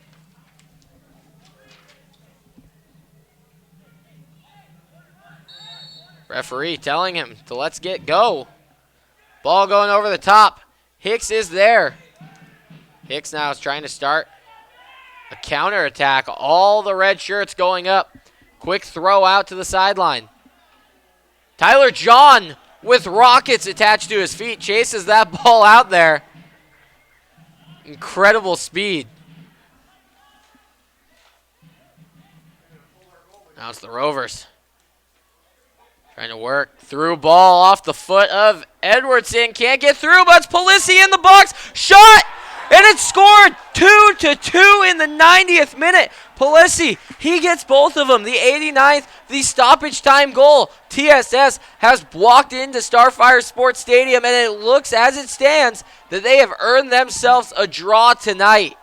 S3: Referee telling him to let's get go. Ball going over the top. Hicks is there. Hicks now is trying to start a counterattack. All the red shirts going up. Quick throw out to the sideline. Tyler John with rockets attached to his feet chases that ball out there. Incredible speed. Now it's the Rovers. Trying to work through ball off the foot of Edwardson. Can't get through, but it's Polisi in the box. Shot! And it's scored 2-2 in the 90th minute. Polisi, he gets both of them. The 89th, the stoppage time goal. TSS has walked into Starfire Sports Stadium, and it looks, as it stands, that they have earned themselves a draw tonight.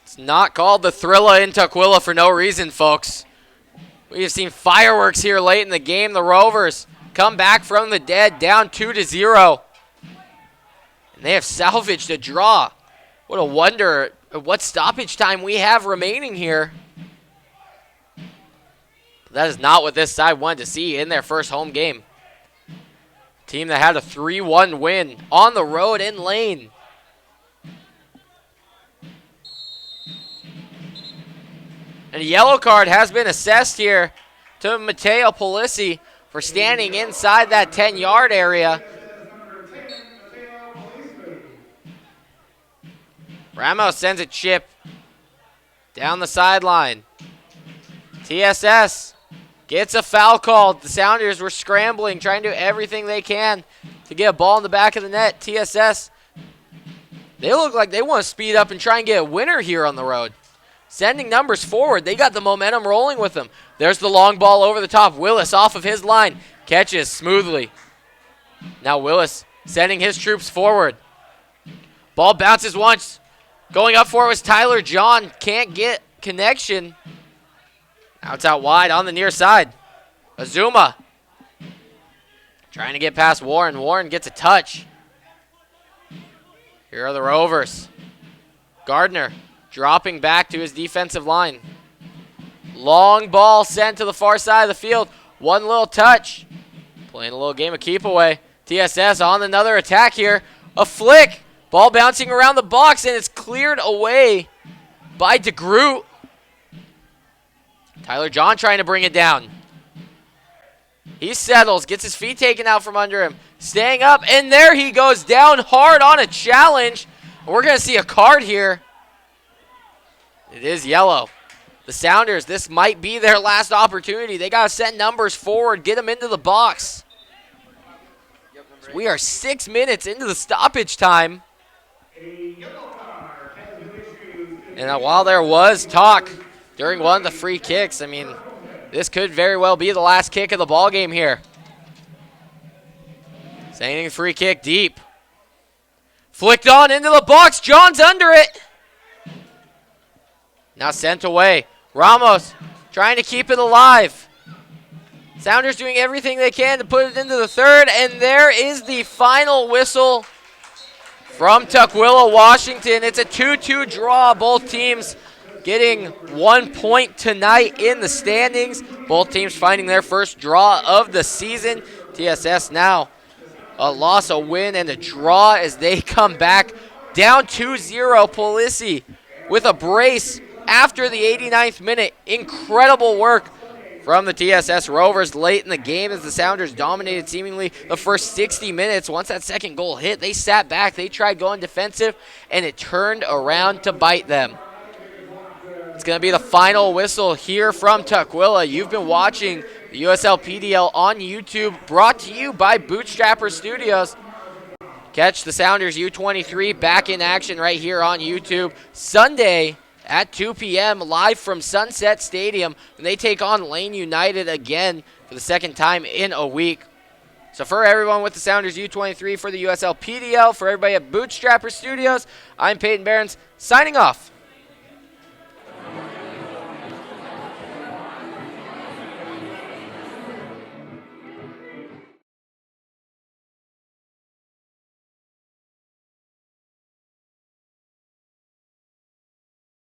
S3: It's not called the Thrilla in Tukwila for no reason, folks. We have seen fireworks here late in the game. The Rovers come back from the dead, down 2-0. And they have salvaged a draw. What a wonder what stoppage time we have remaining here. That is not what this side wanted to see in their first home game. Team that had a 3-1 win on the road in Lane. And a yellow card has been assessed here to Matteo Polisi for standing inside that 10-yard area. Ramos sends a chip down the sideline. TSS gets a foul called. The Sounders were scrambling, trying to do everything they can to get a ball in the back of the net. TSS, they look like they want to speed up and try and get a winner here on the road. Sending numbers forward. They got the momentum rolling with them. There's the long ball over the top. Willis off of his line. Catches smoothly. Now Willis sending his troops forward. Ball bounces once. Going up for it was Tyler John. Can't get connection. Now it's out wide on the near side. Azuma trying to get past Warren. Warren gets a touch. Here are the Rovers. Gardner dropping back to his defensive line. Long ball sent to the far side of the field. One little touch. Playing a little game of keep away. TSS on another attack here. A flick. Ball bouncing around the box, and it's cleared away by DeGroot. Tyler John trying to bring it down. He settles, gets his feet taken out from under him. Staying up, and there he goes down hard on a challenge. We're going to see a card here. It is yellow. The Sounders, this might be their last opportunity. They got to send numbers forward, get them into the box. So we are 6 minutes into the stoppage time. And while there was talk during one of the free kicks, I mean, this could very well be the last kick of the ball game here. Sending a free kick deep. Flicked on into the box. John's under it. Now sent away. Ramos trying to keep it alive. Sounders doing everything they can to put it into the third, and there is the final whistle from Tukwila, Washington. It's a 2-2 draw. Both teams getting 1 point tonight in the standings. Both teams finding their first draw of the season. TSS now a loss, a win, and a draw as they come back down 2-0. Polisi with a brace after the 89th minute. Incredible work from the TSS Rovers late in the game as the Sounders dominated seemingly the first 60 minutes. Once that second goal hit, they sat back, they tried going defensive, and it turned around to bite them. It's going to be the final whistle here from Tukwila. You've been watching the USLPDL on YouTube, brought to you by Bootstrapper Studios. Catch the Sounders U23 back in action right here on YouTube Sunday at 2 p.m. live from Sunset Stadium. And they take on Lane United again for the second time in a week. So for everyone with the Sounders U23, for the USLPDL, for everybody at Bootstrapper Studios, I'm Peyton Behrens signing off.